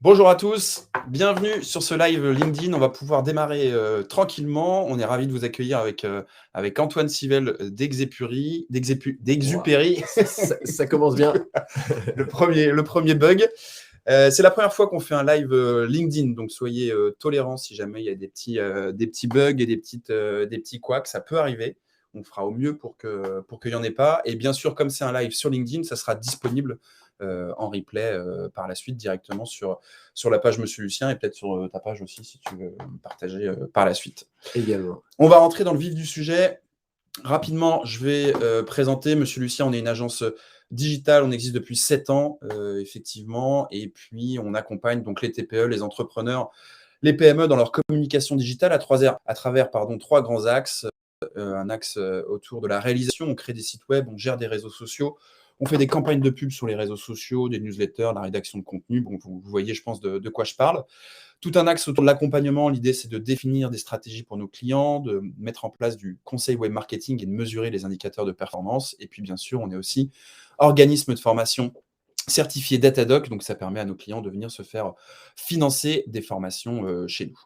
Bonjour à tous, bienvenue sur ce live LinkedIn. On va pouvoir démarrer tranquillement. On est ravi de vous accueillir avec Antoine Civelle Ouah, d'Exupéry. ça commence bien. le premier bug. C'est la première fois qu'on fait un live LinkedIn, donc soyez tolérants si jamais il y a des petits bugs et des petits couacs, ça peut arriver. On fera au mieux pour qu'il n'y en ait pas. Et bien sûr, comme c'est un live sur LinkedIn, ça sera disponible en replay par la suite directement sur la page Monsieur Lucien et peut-être sur ta page aussi si tu veux partager par la suite. Également. On va rentrer dans le vif du sujet. Rapidement, je vais présenter Monsieur Lucien. On est une agence digitale, on existe depuis 7 ans, effectivement, et puis on accompagne donc les TPE, les entrepreneurs, les PME dans leur communication digitale à travers trois grands axes. Un axe autour de la réalisation, on crée des sites web, on gère des réseaux sociaux, on fait des campagnes de pub sur les réseaux sociaux, des newsletters, la rédaction de contenu. Bon, vous voyez, je pense, de quoi je parle. Tout un axe autour de l'accompagnement. L'idée, c'est de définir des stratégies pour nos clients, de mettre en place du conseil web marketing et de mesurer les indicateurs de performance. Et puis, bien sûr, on est aussi organisme de formation certifié Datadoc, donc ça permet à nos clients de venir se faire financer des formations chez nous.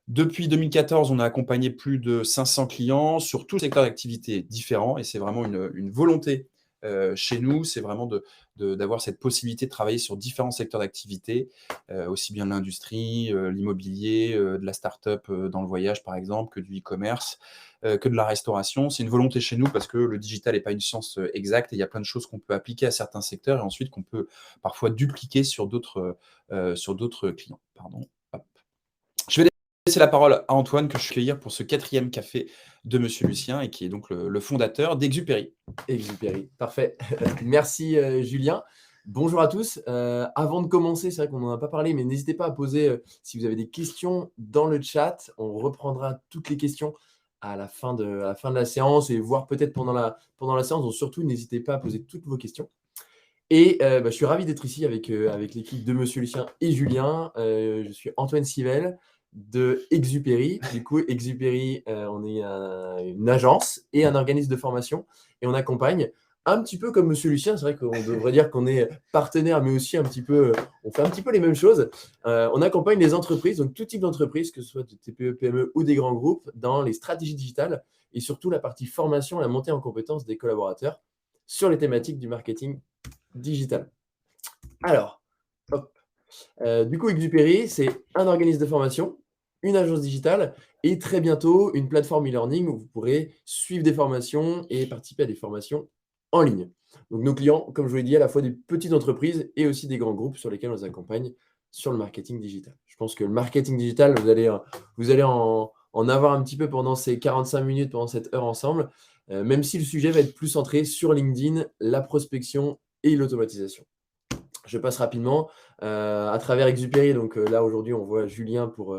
Depuis 2014, on a accompagné plus de 500 clients sur tout secteur d'activité différents et c'est vraiment une volonté chez nous, c'est vraiment d'avoir cette possibilité de travailler sur différents secteurs d'activité, aussi bien de l'industrie, l'immobilier, de la start-up dans le voyage par exemple, que du e-commerce, que de la restauration. C'est une volonté chez nous parce que le digital n'est pas une science exacte et il y a plein de choses qu'on peut appliquer à certains secteurs et ensuite qu'on peut parfois dupliquer sur d'autres clients. Pardon. Hop. Je vais laisser la parole à Antoine que je vais accueillir pour ce 4e café de Monsieur Lucien et qui est donc le fondateur d'Exupéry. Exupéry, parfait. Merci Julien. Bonjour à tous. Avant de commencer, c'est vrai qu'on n'en a pas parlé, mais n'hésitez pas à poser, si vous avez des questions dans le chat. On reprendra toutes les questions à la fin de la séance et voire peut-être pendant la séance. Donc surtout, n'hésitez pas à poser toutes vos questions. Et je suis ravi d'être ici avec l'équipe de Monsieur Lucien et Julien. Je suis Antoine Civelle de Exupéry. Du coup, Exupéry, on est une agence et un organisme de formation et on accompagne un petit peu comme Monsieur Lucien. C'est vrai qu'on devrait dire qu'on est partenaire, mais aussi un petit peu, on fait un petit peu les mêmes choses. On accompagne les entreprises, donc tout type d'entreprises, que ce soit des TPE, PME ou des grands groupes, dans les stratégies digitales et surtout la partie formation, la montée en compétences des collaborateurs sur les thématiques du marketing digital. Alors, hop. Du coup, Exupéry, c'est un organisme de formation, une agence digitale et très bientôt une plateforme e-learning où vous pourrez suivre des formations et participer à des formations en ligne. Donc, nos clients, comme je vous l'ai dit, à la fois des petites entreprises et aussi des grands groupes sur lesquels on les accompagne sur le marketing digital. Je pense que le marketing digital, vous allez en avoir un petit peu pendant ces 45 minutes, pendant cette heure ensemble, même si le sujet va être plus centré sur LinkedIn, la prospection et l'automatisation. Je passe rapidement à travers Exupéry. Donc là, aujourd'hui, on voit Julien pour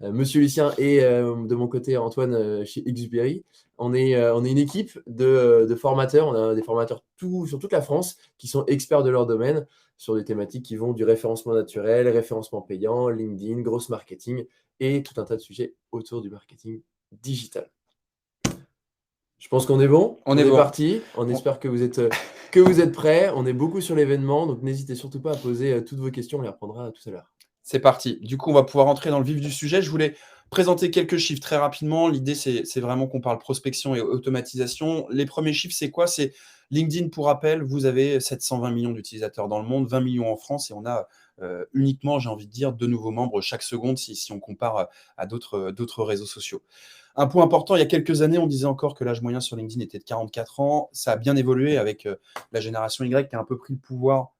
Monsieur Lucien et de mon côté, Antoine chez Exupéry. On est une équipe de formateurs. On a des formateurs sur toute la France qui sont experts de leur domaine sur des thématiques qui vont du référencement naturel, référencement payant, LinkedIn, gross marketing et tout un tas de sujets autour du marketing digital. Je pense qu'on est bon. On est bon. Parti. On espère que vous êtes prêts. On est beaucoup sur l'événement, donc n'hésitez surtout pas à poser toutes vos questions. On les reprendra tout à l'heure. C'est parti. Du coup, on va pouvoir rentrer dans le vif du sujet. Je voulais présenter quelques chiffres très rapidement. L'idée, c'est vraiment qu'on parle prospection et automatisation. Les premiers chiffres, c'est quoi? C'est LinkedIn, pour rappel, vous avez 720 millions d'utilisateurs dans le monde, 20 millions en France, et on a uniquement, j'ai envie de dire, 2 nouveaux membres chaque seconde si on compare à d'autres réseaux sociaux. Un point important, il y a quelques années, on disait encore que l'âge moyen sur LinkedIn était de 44 ans. Ça a bien évolué avec la génération Y qui a un peu pris le pouvoir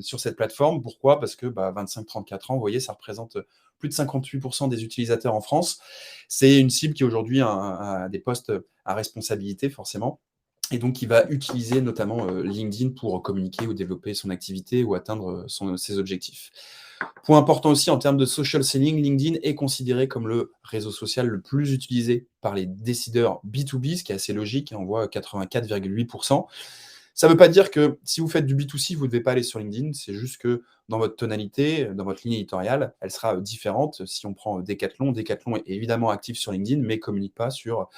sur cette plateforme. Pourquoi? Parce que 25-34 ans, vous voyez, ça représente plus de 58% des utilisateurs en France. C'est une cible qui aujourd'hui a des postes à responsabilité, forcément. Et donc, qui va utiliser notamment LinkedIn pour communiquer ou développer son activité ou atteindre ses objectifs. Point important aussi, en termes de social selling, LinkedIn est considéré comme le réseau social le plus utilisé par les décideurs B2B, ce qui est assez logique, on voit 84,8%. Ça ne veut pas dire que si vous faites du B2C, vous ne devez pas aller sur LinkedIn, c'est juste que dans votre tonalité, dans votre ligne éditoriale, elle sera différente. Si on prend Decathlon est évidemment actif sur LinkedIn, mais ne communique pas sur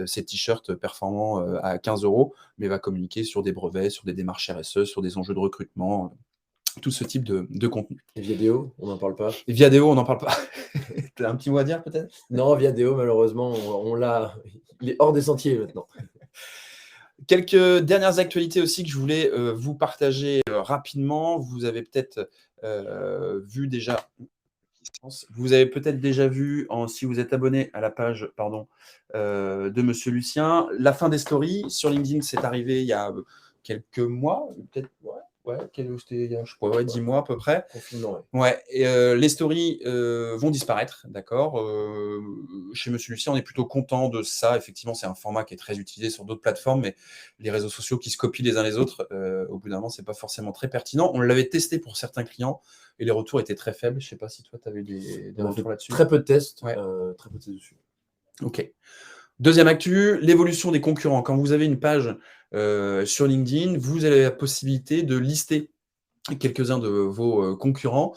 ses t-shirts performants à 15 €, mais va communiquer sur des brevets, sur des démarches RSE, sur des enjeux de recrutement, tout ce type de contenu. Et Viadeo, on n'en parle pas. Et Viadeo, on n'en parle pas. Tu as un petit mot à dire peut-être? Non, Viadeo, malheureusement, on l'a. Il est hors des sentiers maintenant. Quelques dernières actualités aussi que je voulais vous partager rapidement. Vous avez peut-être vu déjà. Vous avez peut-être déjà vu, si vous êtes abonné à la page de Monsieur Lucien, la fin des stories sur LinkedIn, c'est arrivé il y a quelques mois, peut-être, c'était il y a, je crois, 10 mois à peu près. Confinement, Ouais, et les stories vont disparaître, d'accord. Chez Monsieur Lucien, on est plutôt content de ça. Effectivement, c'est un format qui est très utilisé sur d'autres plateformes, mais les réseaux sociaux qui se copient les uns les autres, au bout d'un moment, c'est pas forcément très pertinent. On l'avait testé pour certains clients et les retours étaient très faibles. Je sais pas si toi, tu avais des On a retours fait là-dessus. très peu de tests, Ouais. très peu de tests dessus. Ok. Deuxième actu, l'évolution des concurrents. Quand vous avez une page sur LinkedIn, vous avez la possibilité de lister quelques-uns de vos concurrents.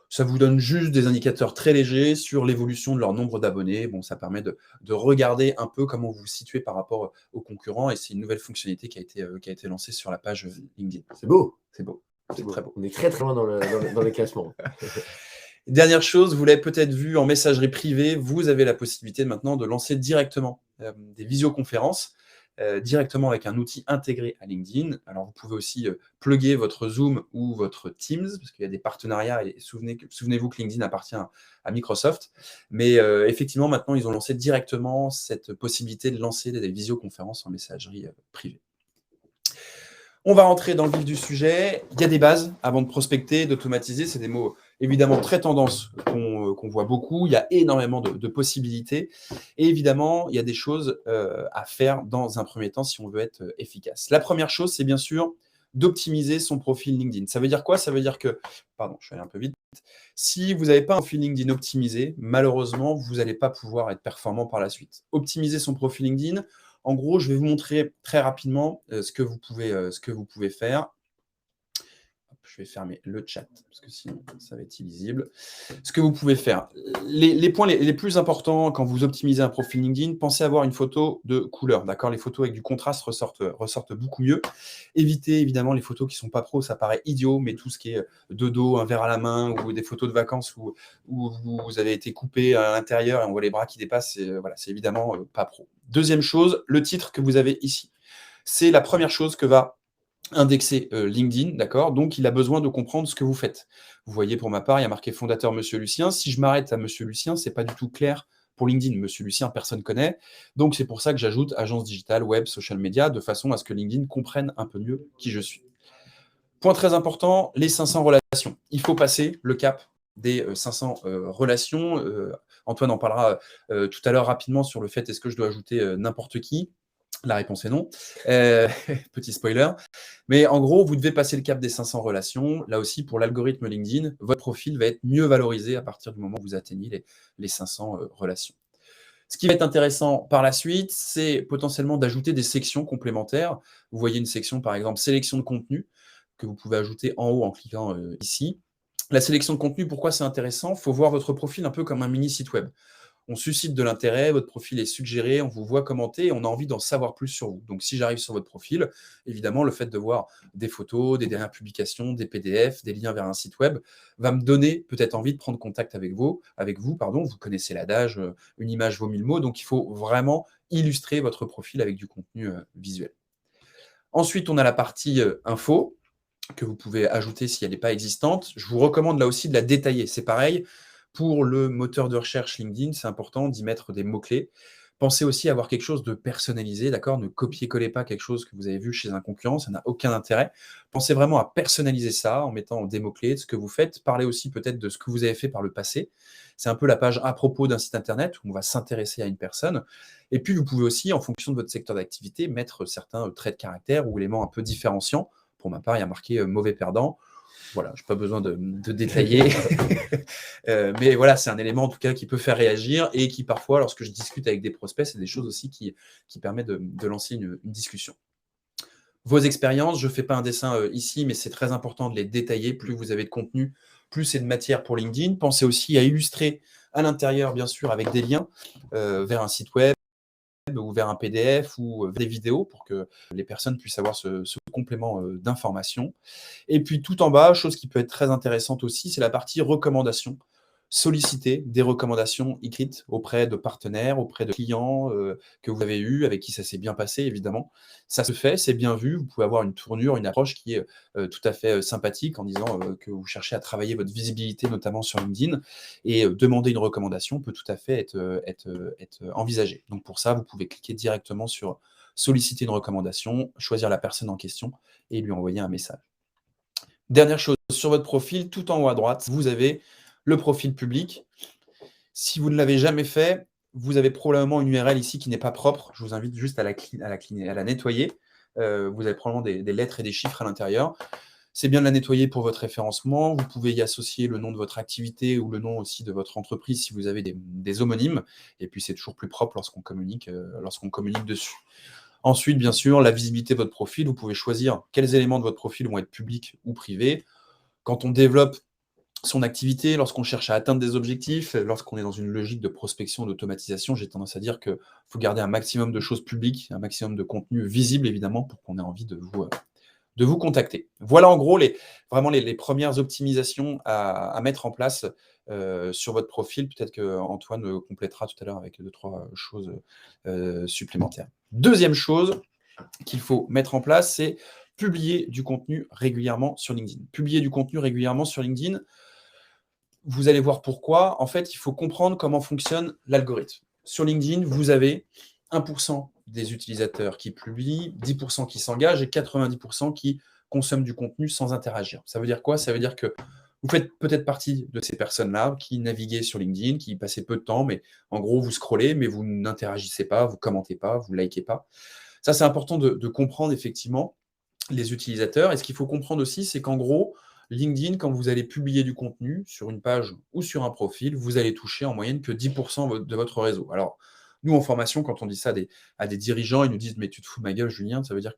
Ça vous donne juste des indicateurs très légers sur l'évolution de leur nombre d'abonnés. Bon, ça permet de regarder un peu comment vous vous situez par rapport aux concurrents. Et c'est une nouvelle fonctionnalité qui a été lancée sur la page LinkedIn. C'est beau. C'est beau. C'est très beau. On est très très loin dans les classements. Dernière chose, vous l'avez peut-être vu en messagerie privée, vous avez la possibilité maintenant de lancer directement des visioconférences directement avec un outil intégré à LinkedIn. Alors, vous pouvez aussi plugger votre Zoom ou votre Teams, parce qu'il y a des partenariats, et souvenez-vous que LinkedIn appartient à Microsoft. Mais effectivement, maintenant, ils ont lancé directement cette possibilité de lancer des visioconférences en messagerie privée. On va rentrer dans le vif du sujet. Il y a des bases avant de prospecter, d'automatiser. C'est des mots évidemment très tendance qu'on voit beaucoup. Il y a énormément de possibilités. Et évidemment, il y a des choses à faire dans un premier temps si on veut être efficace. La première chose, c'est bien sûr d'optimiser son profil LinkedIn. Ça veut dire quoi? Ça veut dire que, pardon, je suis allé un peu vite. Si vous n'avez pas un profil LinkedIn optimisé, malheureusement, vous n'allez pas pouvoir être performant par la suite. Optimiser son profil LinkedIn, en gros, je vais vous montrer très rapidement ce que vous pouvez faire. Je vais fermer le chat, parce que sinon, ça va être illisible. Ce que vous pouvez faire. Les points les plus importants quand vous optimisez un profil LinkedIn, pensez à avoir une photo de couleur. D'accord? Les photos avec du contraste ressortent beaucoup mieux. Évitez évidemment les photos qui ne sont pas pro, ça paraît idiot, mais tout ce qui est de dos, un verre à la main, ou des photos de vacances où vous avez été coupé à l'intérieur et on voit les bras qui dépassent, c'est évidemment pas pro. Deuxième chose, le titre que vous avez ici. C'est la première chose que va indexer LinkedIn, d'accord? Donc, il a besoin de comprendre ce que vous faites. Vous voyez, pour ma part, il y a marqué fondateur Monsieur Lucien. Si je m'arrête à Monsieur Lucien, c'est pas du tout clair pour LinkedIn. Monsieur Lucien, personne ne connaît. Donc, c'est pour ça que j'ajoute agence digitale, web, social media, de façon à ce que LinkedIn comprenne un peu mieux qui je suis. Point très important, les 500 relations. Il faut passer le cap des 500 relations. Antoine en parlera tout à l'heure rapidement sur le fait est-ce que je dois ajouter n'importe qui. La réponse est non. Petit spoiler. Mais en gros, vous devez passer le cap des 500 relations. Là aussi, pour l'algorithme LinkedIn, votre profil va être mieux valorisé à partir du moment où vous atteignez les 500 relations. Ce qui va être intéressant par la suite, c'est potentiellement d'ajouter des sections complémentaires. Vous voyez une section, par exemple, sélection de contenu, que vous pouvez ajouter en haut en cliquant ici. La sélection de contenu, pourquoi c'est intéressant? Il faut voir votre profil un peu comme un mini site web. On suscite de l'intérêt, votre profil est suggéré, on vous voit commenter et on a envie d'en savoir plus sur vous. Donc, si j'arrive sur votre profil, évidemment, le fait de voir des photos, des dernières publications, des PDF, des liens vers un site web, va me donner peut-être envie de prendre contact avec vous. Vous connaissez l'adage, une image vaut 1000 mots, donc il faut vraiment illustrer votre profil avec du contenu visuel. Ensuite, on a la partie info que vous pouvez ajouter si elle n'est pas existante. Je vous recommande là aussi de la détailler. C'est pareil. Pour le moteur de recherche LinkedIn, c'est important d'y mettre des mots-clés. Pensez aussi à avoir quelque chose de personnalisé, d'accord? Ne copiez-collez pas quelque chose que vous avez vu chez un concurrent, ça n'a aucun intérêt. Pensez vraiment à personnaliser ça en mettant des mots-clés de ce que vous faites. Parlez aussi peut-être de ce que vous avez fait par le passé. C'est un peu la page à propos d'un site internet où on va s'intéresser à une personne. Et puis, vous pouvez aussi, en fonction de votre secteur d'activité, mettre certains traits de caractère ou éléments un peu différenciants. Pour ma part, il y a marqué mauvais perdant. Voilà, je n'ai pas besoin de détailler. Mais voilà, c'est un élément en tout cas qui peut faire réagir et qui parfois, lorsque je discute avec des prospects, c'est des choses aussi qui permettent de lancer une discussion. Vos expériences, je ne fais pas un dessin ici, mais c'est très important de les détailler. Plus vous avez de contenu, plus c'est de matière pour LinkedIn. Pensez aussi à illustrer à l'intérieur, bien sûr, avec des liens vers un site web ou ou vers un PDF ou des vidéos pour que les personnes puissent avoir ce complément d'information. Et puis tout en bas, chose qui peut être très intéressante aussi, c'est la partie recommandations. Solliciter des recommandations écrites auprès de partenaires, auprès de clients que vous avez eus, avec qui ça s'est bien passé, évidemment. Ça se fait, c'est bien vu. Vous pouvez avoir une tournure, une approche qui est tout à fait sympathique en disant que vous cherchez à travailler votre visibilité, notamment sur LinkedIn. Et demander une recommandation peut tout à fait être envisagé. Donc pour ça, vous pouvez cliquer directement sur solliciter une recommandation, choisir la personne en question et lui envoyer un message. Dernière chose, sur votre profil, tout en haut à droite, vous avez le profil public. Si vous ne l'avez jamais fait, vous avez probablement une URL ici qui n'est pas propre. Je vous invite juste à la nettoyer. Vous avez probablement des lettres et des chiffres à l'intérieur. C'est bien de la nettoyer pour votre référencement. Vous pouvez y associer le nom de votre activité ou le nom aussi de votre entreprise si vous avez des homonymes. Et puis, c'est toujours plus propre lorsqu'on communique dessus. Ensuite, bien sûr, la visibilité de votre profil. Vous pouvez choisir quels éléments de votre profil vont être publics ou privés. Quand on développe son activité, lorsqu'on cherche à atteindre des objectifs, lorsqu'on est dans une logique de prospection, d'automatisation, j'ai tendance à dire qu'il faut garder un maximum de choses publiques, un maximum de contenu visible, évidemment, pour qu'on ait envie de vous contacter. Voilà en gros vraiment les premières optimisations à mettre en place sur votre profil. Peut-être qu'Antoine complétera tout à l'heure avec 2-3 choses supplémentaires. Deuxième chose qu'il faut mettre en place, c'est publier du contenu régulièrement sur LinkedIn. Publier du contenu régulièrement sur LinkedIn, vous allez voir pourquoi. En fait, il faut comprendre comment fonctionne l'algorithme. Sur LinkedIn, vous avez 1% des utilisateurs qui publient, 10% qui s'engagent et 90% qui consomment du contenu sans interagir. Ça veut dire quoi? Ça veut dire que vous faites peut-être partie de ces personnes-là qui naviguaient sur LinkedIn, qui passaient peu de temps, mais en gros, vous scrollez, mais vous n'interagissez pas, vous commentez pas, vous likez pas. Ça, c'est important de comprendre effectivement les utilisateurs. Et ce qu'il faut comprendre aussi, c'est qu'en gros, LinkedIn, quand vous allez publier du contenu sur une page ou sur un profil, vous allez toucher en moyenne que 10% de votre réseau. Alors, nous, en formation, quand on dit ça à des dirigeants, ils nous disent « mais tu te fous de ma gueule, Julien ?» Ça veut dire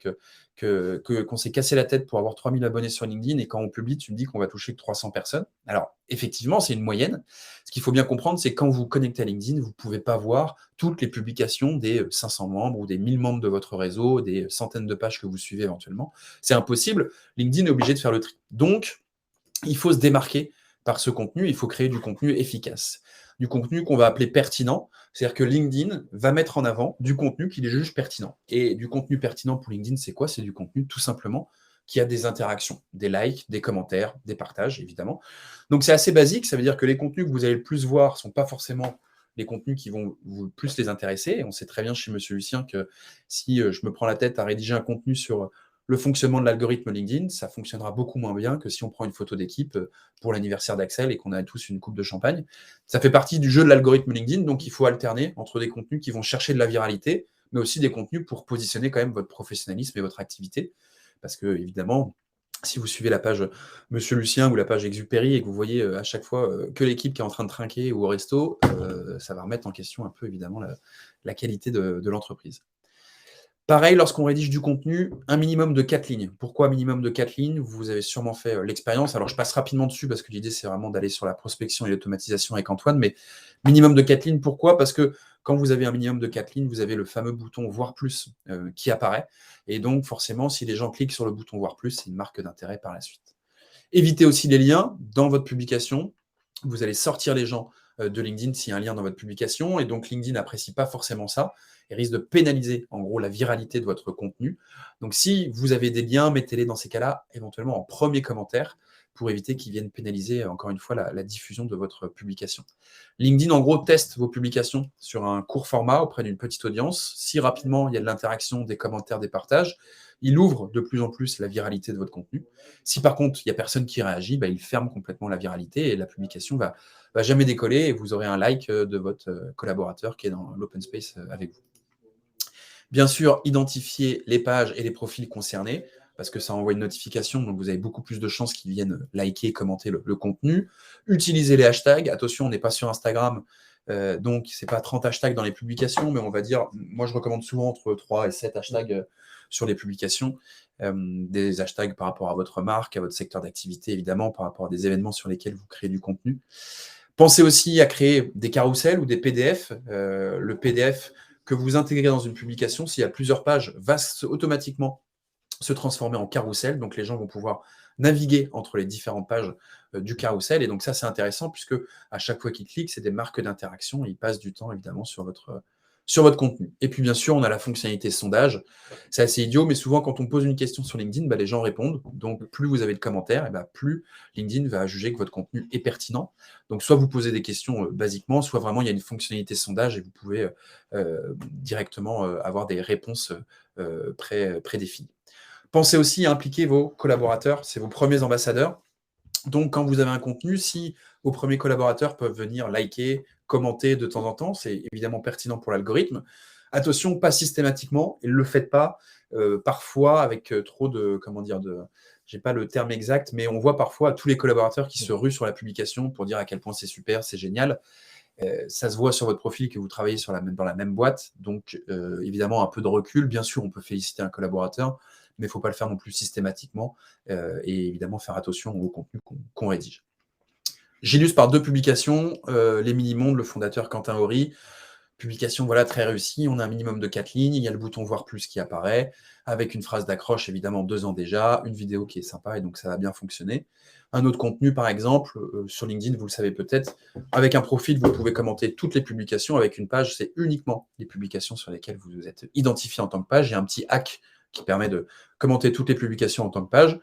qu'on s'est cassé la tête pour avoir 3000 abonnés sur LinkedIn et quand on publie, tu me dis qu'on va toucher que 300 personnes. Alors, effectivement, c'est une moyenne. Ce qu'il faut bien comprendre, c'est que quand vous vous connectez à LinkedIn, vous ne pouvez pas voir toutes les publications des 500 membres ou des 1000 membres de votre réseau, des centaines de pages que vous suivez éventuellement. C'est impossible. LinkedIn est obligé de faire le tri. Donc, il faut se démarquer par ce contenu, il faut créer du contenu efficace, du contenu qu'on va appeler pertinent, c'est-à-dire que LinkedIn va mettre en avant du contenu qu'il juge pertinent. Et du contenu pertinent pour LinkedIn, c'est quoi? C'est du contenu tout simplement qui a des interactions, des likes, des commentaires, des partages, évidemment. Donc c'est assez basique, ça veut dire que les contenus que vous allez le plus voir ne sont pas forcément les contenus qui vont vous plus les intéresser. Et on sait très bien chez Monsieur Lucien que si je me prends la tête à rédiger un contenu sur le fonctionnement de l'algorithme LinkedIn, ça fonctionnera beaucoup moins bien que si on prend une photo d'équipe pour l'anniversaire d'Axel et qu'on a tous une coupe de champagne. Ça fait partie du jeu de l'algorithme LinkedIn, donc il faut alterner entre des contenus qui vont chercher de la viralité, mais aussi des contenus pour positionner quand même votre professionnalisme et votre activité. Parce que, évidemment, si vous suivez la page Monsieur Lucien ou la page Exupéry et que vous voyez à chaque fois que l'équipe qui est en train de trinquer ou au resto, ça va remettre en question un peu, évidemment, la qualité de l'entreprise. Pareil, lorsqu'on rédige du contenu, un minimum de 4 lignes. Pourquoi minimum de 4 lignes? Vous avez sûrement fait l'expérience. Alors, je passe rapidement dessus parce que l'idée, c'est vraiment d'aller sur la prospection et l'automatisation avec Antoine. Mais minimum de 4 lignes, pourquoi? Parce que quand vous avez un minimum de 4 lignes, vous avez le fameux bouton « Voir plus » qui apparaît. Et donc, forcément, si les gens cliquent sur le bouton « Voir plus », c'est une marque d'intérêt par la suite. Évitez aussi les liens dans votre publication. Vous allez sortir les gens de LinkedIn s'il y a un lien dans votre publication. Et donc, LinkedIn n'apprécie pas forcément ça et risque de pénaliser, en gros, la viralité de votre contenu. Donc, si vous avez des liens, mettez-les dans ces cas-là, éventuellement en premier commentaire, pour éviter qu'ils viennent pénaliser, encore une fois, la diffusion de votre publication. LinkedIn, en gros, teste vos publications sur un court format auprès d'une petite audience. Si rapidement, il y a de l'interaction, des commentaires, des partages, il ouvre de plus en plus la viralité de votre contenu. Si par contre, il n'y a personne qui réagit, il ferme complètement la viralité et la publication va jamais décoller et vous aurez un like de votre collaborateur qui est dans l'open space avec vous. Bien sûr, identifiez les pages et les profils concernés parce que ça envoie une notification, donc vous avez beaucoup plus de chances qu'ils viennent liker et commenter le contenu. Utilisez les hashtags. Attention, on n'est pas sur Instagram, donc ce n'est pas 30 hashtags dans les publications, mais on va dire, moi je recommande souvent entre 3 et 7 hashtags sur les publications, des hashtags par rapport à votre marque, à votre secteur d'activité, évidemment, par rapport à des événements sur lesquels vous créez du contenu. Pensez aussi à créer des carousels ou des PDF. Le PDF, que vous intégrez dans une publication, s'il y a plusieurs pages, va automatiquement se transformer en carrousel. Donc, les gens vont pouvoir naviguer entre les différentes pages du carrousel. Et donc, ça, c'est intéressant puisque à chaque fois qu'ils cliquent, c'est des marques d'interaction et ils passent du temps, évidemment, sur votre contenu. Et puis, bien sûr, on a la fonctionnalité sondage. C'est assez idiot, mais souvent, quand on pose une question sur LinkedIn, les gens répondent. Donc, plus vous avez de commentaires, plus LinkedIn va juger que votre contenu est pertinent. Donc, soit vous posez des questions basiquement, soit vraiment, il y a une fonctionnalité sondage et vous pouvez directement avoir des réponses prédéfinies. Pensez aussi à impliquer vos collaborateurs, c'est vos premiers ambassadeurs. Donc, quand vous avez un contenu, si vos premiers collaborateurs peuvent venir liker, commenter de temps en temps, c'est évidemment pertinent pour l'algorithme. Attention, pas systématiquement, et ne le faites pas parfois avec trop j'ai pas le terme exact, mais on voit parfois tous les collaborateurs qui se ruent sur la publication pour dire à quel point c'est super, c'est génial. Ça se voit sur votre profil que vous travaillez dans la même boîte, donc évidemment un peu de recul. Bien sûr, on peut féliciter un collaborateur, mais il ne faut pas le faire non plus systématiquement et évidemment faire attention au contenu qu'on rédige. J'illustre par 2 publications, Les Mini-Mondes, le fondateur Quentin Horry. Publication très réussie, on a un minimum de 4 lignes, il y a le bouton voir plus qui apparaît, avec une phrase d'accroche évidemment 2 ans déjà, une vidéo qui est sympa et donc ça va bien fonctionner. Un autre contenu par exemple, sur LinkedIn, vous le savez peut-être, avec un profil, vous pouvez commenter toutes les publications, avec une page, c'est uniquement les publications sur lesquelles vous êtes identifié en tant que page. Il y a un petit hack qui permet de commenter toutes les publications en tant que page.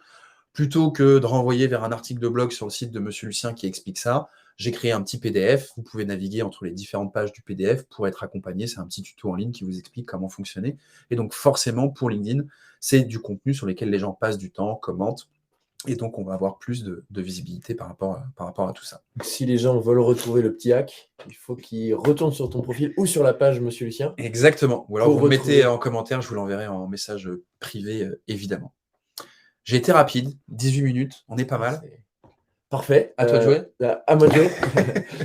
Plutôt que de renvoyer vers un article de blog sur le site de Monsieur Lucien qui explique ça, j'ai créé un petit PDF. Vous pouvez naviguer entre les différentes pages du PDF pour être accompagné. C'est un petit tuto en ligne qui vous explique comment fonctionner. Et donc, forcément, pour LinkedIn, c'est du contenu sur lequel les gens passent du temps, commentent. Et donc, on va avoir plus de visibilité par rapport à tout ça. Si les gens veulent retrouver le petit hack, il faut qu'ils retournent sur ton profil ou sur la page Monsieur Lucien. Exactement. Ou alors, vous le mettez en commentaire, je vous l'enverrai en message privé, évidemment. J'ai été rapide, 18 minutes, on est pas mal. Parfait. À toi de jouer. À moi de jouer.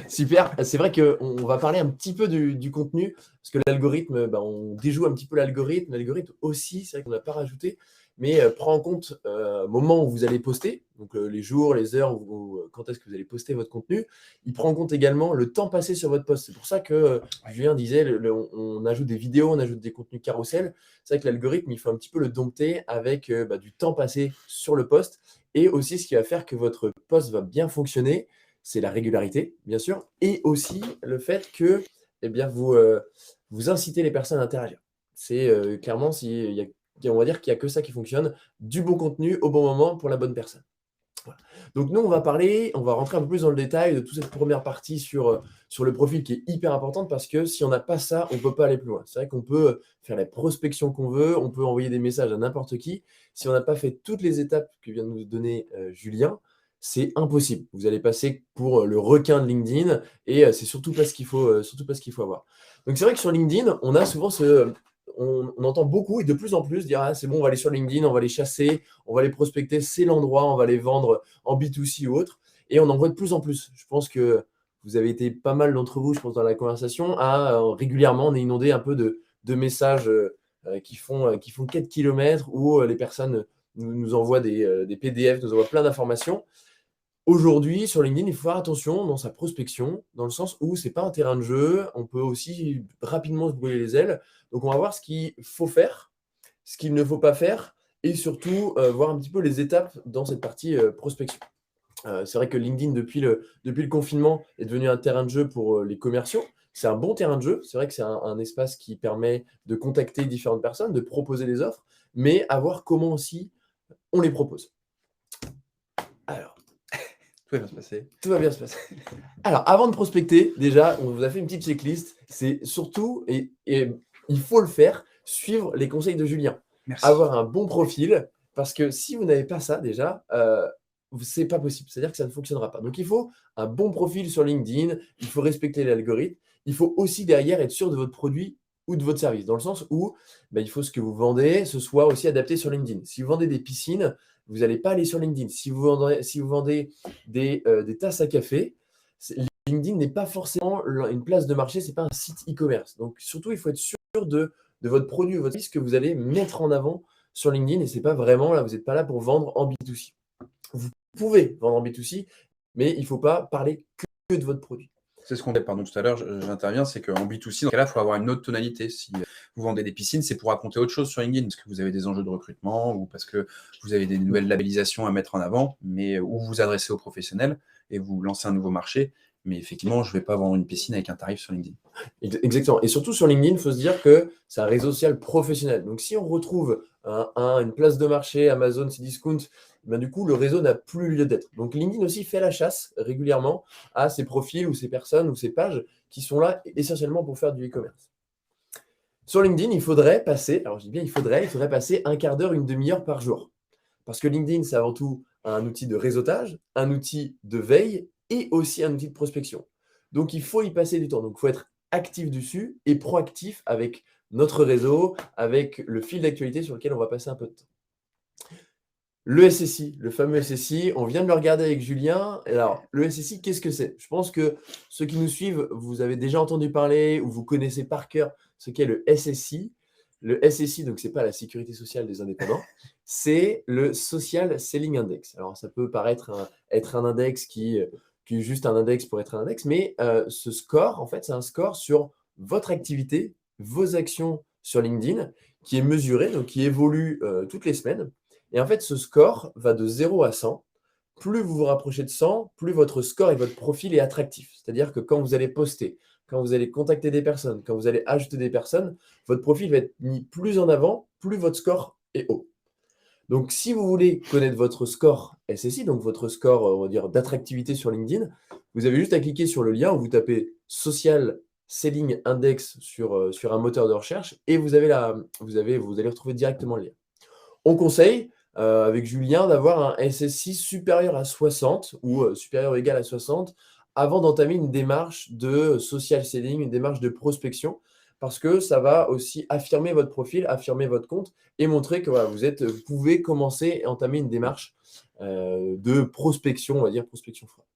Super. C'est vrai qu'on va parler un petit peu du contenu, parce que l'algorithme, on déjoue un petit peu l'algorithme. L'algorithme aussi, c'est vrai qu'on n'a pas rajouté, mais prend en compte le moment où vous allez poster, donc les jours, les heures, quand est-ce que vous allez poster votre contenu. Il prend en compte également le temps passé sur votre post. C'est pour ça que Julien disait, on ajoute des vidéos, on ajoute des contenus carousel. C'est vrai que l'algorithme, il faut un petit peu le dompter avec du temps passé sur le post. Et aussi, ce qui va faire que votre post va bien fonctionner, c'est la régularité, bien sûr, et aussi le fait que vous incitez les personnes à interagir. C'est clairement, on va dire qu'il n'y a que ça qui fonctionne, du bon contenu au bon moment pour la bonne personne. Voilà. Donc nous, on va rentrer un peu plus dans le détail de toute cette première partie sur le profil qui est hyper importante, parce que si on n'a pas ça, on ne peut pas aller plus loin. C'est vrai qu'on peut faire la prospection qu'on veut, on peut envoyer des messages à n'importe qui. Si on n'a pas fait toutes les étapes que vient de nous donner Julien, c'est impossible. Vous allez passer pour le requin de LinkedIn et c'est surtout pas ce qu'il faut avoir. Donc c'est vrai que sur LinkedIn, on a souvent on entend beaucoup et de plus en plus dire c'est bon, on va aller sur LinkedIn, on va les chasser, on va les prospecter, c'est l'endroit, on va les vendre en B2C ou autre. Et on en voit de plus en plus. Je pense que vous avez été pas mal d'entre vous, je pense, dans la conversation, régulièrement, on est inondé un peu de messages qui font 4 km où les personnes nous envoient des PDF, nous envoient plein d'informations. Aujourd'hui, sur LinkedIn, il faut faire attention dans sa prospection, dans le sens où ce n'est pas un terrain de jeu, on peut aussi rapidement se brûler les ailes. Donc, on va voir ce qu'il faut faire, ce qu'il ne faut pas faire, et surtout voir un petit peu les étapes dans cette partie prospection. C'est vrai que LinkedIn, depuis le confinement, est devenu un terrain de jeu pour les commerciaux. C'est un bon terrain de jeu. C'est vrai que c'est un espace qui permet de contacter différentes personnes, de proposer des offres, mais à voir comment aussi on les propose. Alors, tout va bien se passer. Tout va bien se passer. Alors, avant de prospecter, déjà, on vous a fait une petite checklist. C'est surtout, et il faut le faire, suivre les conseils de Julien. Merci. Avoir un bon profil, parce que si vous n'avez pas ça déjà, c'est pas possible. C'est-à-dire que ça ne fonctionnera pas. Donc, il faut un bon profil sur LinkedIn, il faut respecter l'algorithme. Il faut aussi derrière être sûr de votre produit ou de votre service, dans le sens où il faut ce que vous vendez, ce soit aussi adapté sur LinkedIn. Si vous vendez des piscines, vous n'allez pas aller sur LinkedIn. Si vous vendez des tasses à café, LinkedIn n'est pas forcément une place de marché, ce n'est pas un site e-commerce. Donc surtout, il faut être sûr de votre produit ou votre service que vous allez mettre en avant sur LinkedIn, et c'est pas vraiment, là, vous n'êtes pas là pour vendre en B2C. Vous pouvez vendre en B2C, mais il ne faut pas parler que de votre produit. C'est ce qu'on dit, pardon, tout à l'heure, j'interviens, c'est qu'en B2C, dans ce cas-là, il faut avoir une autre tonalité. Si vous vendez des piscines, c'est pour raconter autre chose sur LinkedIn, parce que vous avez des enjeux de recrutement ou parce que vous avez des nouvelles labellisations à mettre en avant, mais où vous vous adressez aux professionnels et vous lancez un nouveau marché. Mais effectivement, je ne vais pas vendre une piscine avec un tarif sur LinkedIn. Exactement. Et surtout sur LinkedIn, il faut se dire que c'est un réseau social professionnel. Donc, si on retrouve une place de marché, Amazon, Cdiscount, ben, du coup, le réseau n'a plus lieu d'être. Donc, LinkedIn aussi fait la chasse régulièrement à ces profils ou ces personnes ou ces pages qui sont là essentiellement pour faire du e-commerce. Sur LinkedIn, il faudrait passer, alors je dis bien il faudrait passer un quart d'heure, une demi-heure par jour. Parce que LinkedIn, c'est avant tout un outil de réseautage, un outil de veille et aussi un outil de prospection. Donc, il faut y passer du temps. Donc, il faut être actif dessus et proactif avec notre réseau, avec le fil d'actualité sur lequel on va passer un peu de temps. Le SSI, le fameux SSI, on vient de le regarder avec Julien. Alors, le SSI, qu'est-ce que c'est? Je pense que ceux qui nous suivent, vous avez déjà entendu parler ou vous connaissez par cœur ce qu'est le SSI. Le SSI, donc, ce n'est pas la sécurité sociale des indépendants, c'est le Social Selling Index. Alors, ça peut paraître être un index qui est juste un index pour être un index, mais ce score, en fait, c'est un score sur votre activité, vos actions sur LinkedIn, qui est mesuré, donc qui évolue toutes les semaines. Et en fait, ce score va de 0 à 100. Plus vous vous rapprochez de 100, plus votre score et votre profil est attractif. C'est-à-dire que quand vous allez poster, quand vous allez contacter des personnes, quand vous allez ajouter des personnes, votre profil va être mis plus en avant, plus votre score est haut. Donc, si vous voulez connaître votre score SSI, donc votre score, on va dire, d'attractivité sur LinkedIn, vous avez juste à cliquer sur le lien où vous tapez Social Selling Index sur un moteur de recherche et vous allez retrouver directement le lien. On conseille, avec Julien, d'avoir un SSI supérieur à 60 ou supérieur ou égal à 60 avant d'entamer une démarche de social selling, une démarche de prospection, parce que ça va aussi affirmer votre profil, affirmer votre compte et montrer que voilà, vous pouvez commencer et entamer une démarche de prospection, on va dire prospection froide.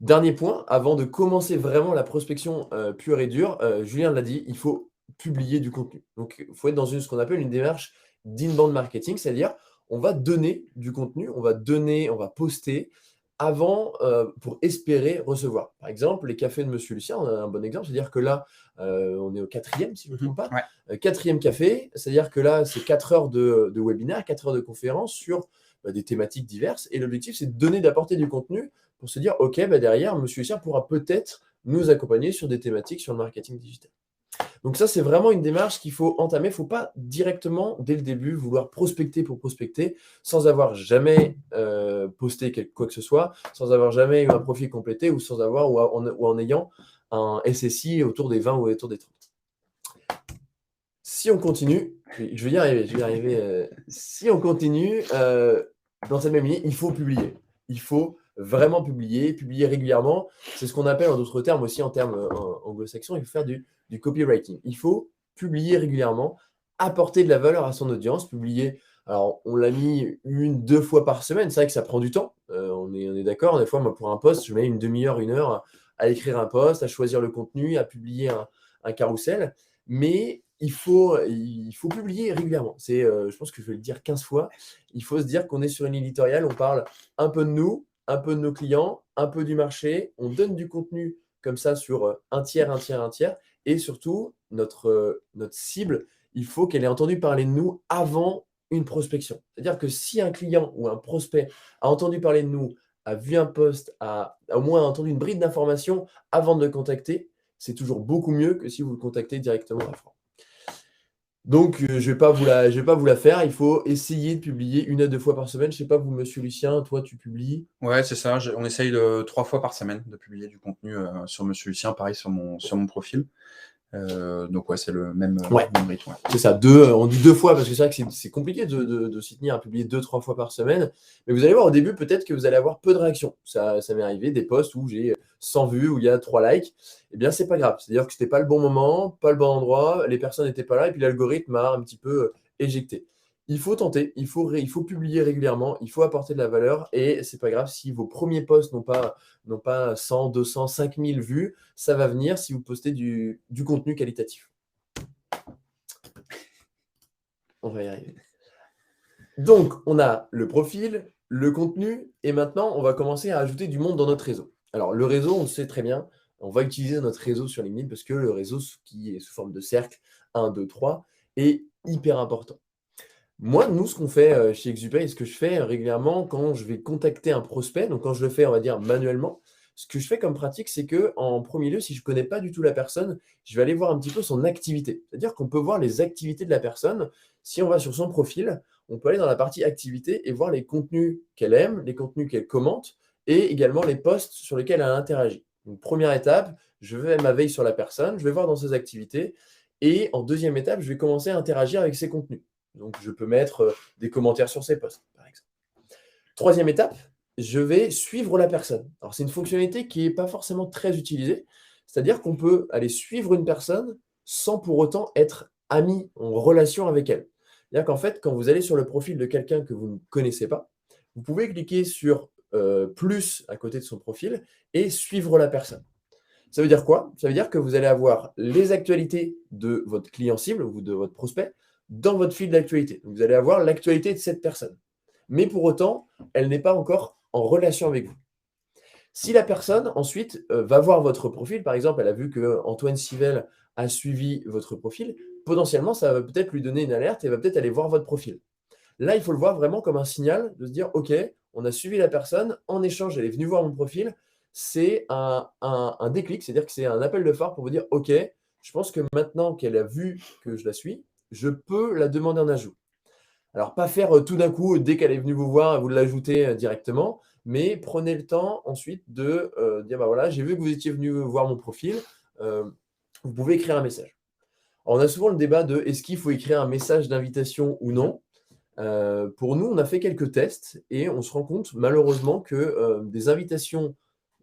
Dernier point, avant de commencer vraiment la prospection pure et dure, Julien l'a dit, il faut publier du contenu. Donc, il faut être dans ce qu'on appelle une démarche d'inbound marketing, c'est-à-dire on va donner du contenu, on va poster avant pour espérer recevoir. Par exemple, les cafés de Monsieur Lucien, on a un bon exemple, c'est-à-dire que là, on est au 4e, si je ne me trompe pas. Ouais. 4e café, c'est-à-dire que là, c'est 4 heures de webinaire, 4 heures de conférence sur des thématiques diverses. Et l'objectif, c'est de donner, d'apporter du contenu pour se dire, OK, derrière, Monsieur Lucien pourra peut-être nous accompagner sur des thématiques sur le marketing digital. Donc ça, c'est vraiment une démarche qu'il faut entamer. Il ne faut pas directement, dès le début, vouloir prospecter pour prospecter sans avoir jamais posté quoi que ce soit, sans avoir jamais eu un profil complété ou sans avoir ou en ayant un SSI autour des 20 ou autour des 30. Si on continue, je vais y arriver. Si on continue dans cette même ligne, il faut publier. Il faut vraiment publier régulièrement. C'est ce qu'on appelle en d'autres termes aussi en termes anglo-saxons, il faut faire du copywriting. Il faut publier régulièrement, apporter de la valeur à son audience, publier. Alors, on l'a mis 1-2 fois par semaine. C'est vrai que ça prend du temps. On est d'accord. Des fois, moi, pour un post, je mets une demi-heure, 1 heure à écrire un post, à choisir le contenu, à publier un carrousel. Mais il faut publier régulièrement. Je pense que je vais le dire 15 fois. Il faut se dire qu'on est sur une éditoriale, on parle un peu de nous, un peu de nos clients, un peu du marché. On donne du contenu comme ça sur un tiers. Et surtout, notre cible, il faut qu'elle ait entendu parler de nous avant une prospection. C'est-à-dire que si un client ou un prospect a entendu parler de nous, a vu un post, a au moins entendu une bride d'information avant de le contacter, c'est toujours beaucoup mieux que si vous le contactez directement à Franck. Donc, je ne vais pas vous la faire. Il faut essayer de publier 1 à 2 fois par semaine. Je ne sais pas, vous, Monsieur Lucien, toi, tu publies? Ouais, c'est ça. On essaye 3 fois par semaine de publier du contenu sur Monsieur Lucien, pareil sur mon profil. Donc ouais, c'est le même rythme. Ouais. C'est ça, on dit 2 fois parce que c'est vrai que c'est compliqué de s'y tenir à publier 2-3 fois par semaine. Mais vous allez voir au début, peut-être que vous allez avoir peu de réactions. Ça m'est arrivé, des posts où j'ai 100 vues, où il y a 3 likes. Eh bien, c'est pas grave. C'est-à-dire que c'était pas le bon moment, pas le bon endroit, les personnes n'étaient pas là et puis l'algorithme m'a un petit peu éjecté. Il faut tenter, il faut publier régulièrement, il faut apporter de la valeur et c'est pas grave si vos premiers posts n'ont pas 100, 200, 5000 vues, ça va venir si vous postez du contenu qualitatif. On va y arriver. Donc, on a le profil, le contenu, et maintenant, on va commencer à ajouter du monde dans notre réseau. Alors, le réseau, on le sait très bien, on va utiliser notre réseau sur LinkedIn parce que le réseau qui est sous forme de cercle, 1, 2, 3, est hyper important. Moi, nous, ce qu'on fait chez Exupay et ce que je fais régulièrement quand je vais contacter un prospect, donc quand je le fais, on va dire manuellement, ce que je fais comme pratique, c'est que en premier lieu, si je ne connais pas du tout la personne, je vais aller voir un petit peu son activité. C'est-à-dire qu'on peut voir les activités de la personne. Si on va sur son profil, on peut aller dans la partie activité et voir les contenus qu'elle aime, les contenus qu'elle commente et également les posts sur lesquels elle interagit. Donc, première étape, je vais ma veille sur la personne, je vais voir dans ses activités et en deuxième étape, je vais commencer à interagir avec ses contenus. Donc, je peux mettre des commentaires sur ses posts, par exemple. Troisième étape, je vais suivre la personne. Alors, c'est une fonctionnalité qui n'est pas forcément très utilisée. C'est-à-dire qu'on peut aller suivre une personne sans pour autant être ami, en relation avec elle. C'est-à-dire qu'en fait, quand vous allez sur le profil de quelqu'un que vous ne connaissez pas, vous pouvez cliquer sur plus à côté de son profil et suivre la personne. Ça veut dire quoi? Ça veut dire que vous allez avoir les actualités de votre client cible ou de votre prospect dans votre fil d'actualité. Donc, vous allez avoir l'actualité de cette personne. Mais pour autant, elle n'est pas encore en relation avec vous. Si la personne, ensuite, va voir votre profil, par exemple, elle a vu que Antoine Sivel a suivi votre profil, potentiellement, ça va peut-être lui donner une alerte et va peut-être aller voir votre profil. Là, il faut le voir vraiment comme un signal de se dire, OK, on a suivi la personne, en échange, elle est venue voir mon profil. C'est un déclic, c'est-à-dire que c'est un appel de phare pour vous dire, OK, je pense que maintenant qu'elle a vu que je la suis, je peux la demander en ajout. Alors, pas faire tout d'un coup, dès qu'elle est venue vous voir, vous l'ajoutez directement, mais prenez le temps ensuite de dire, bah voilà, j'ai vu que vous étiez venu voir mon profil, euh, vous pouvez écrire un message. Alors, on a souvent le débat de est-ce qu'il faut écrire un message d'invitation ou non. Pour nous, on a fait quelques tests et on se rend compte malheureusement que des invitations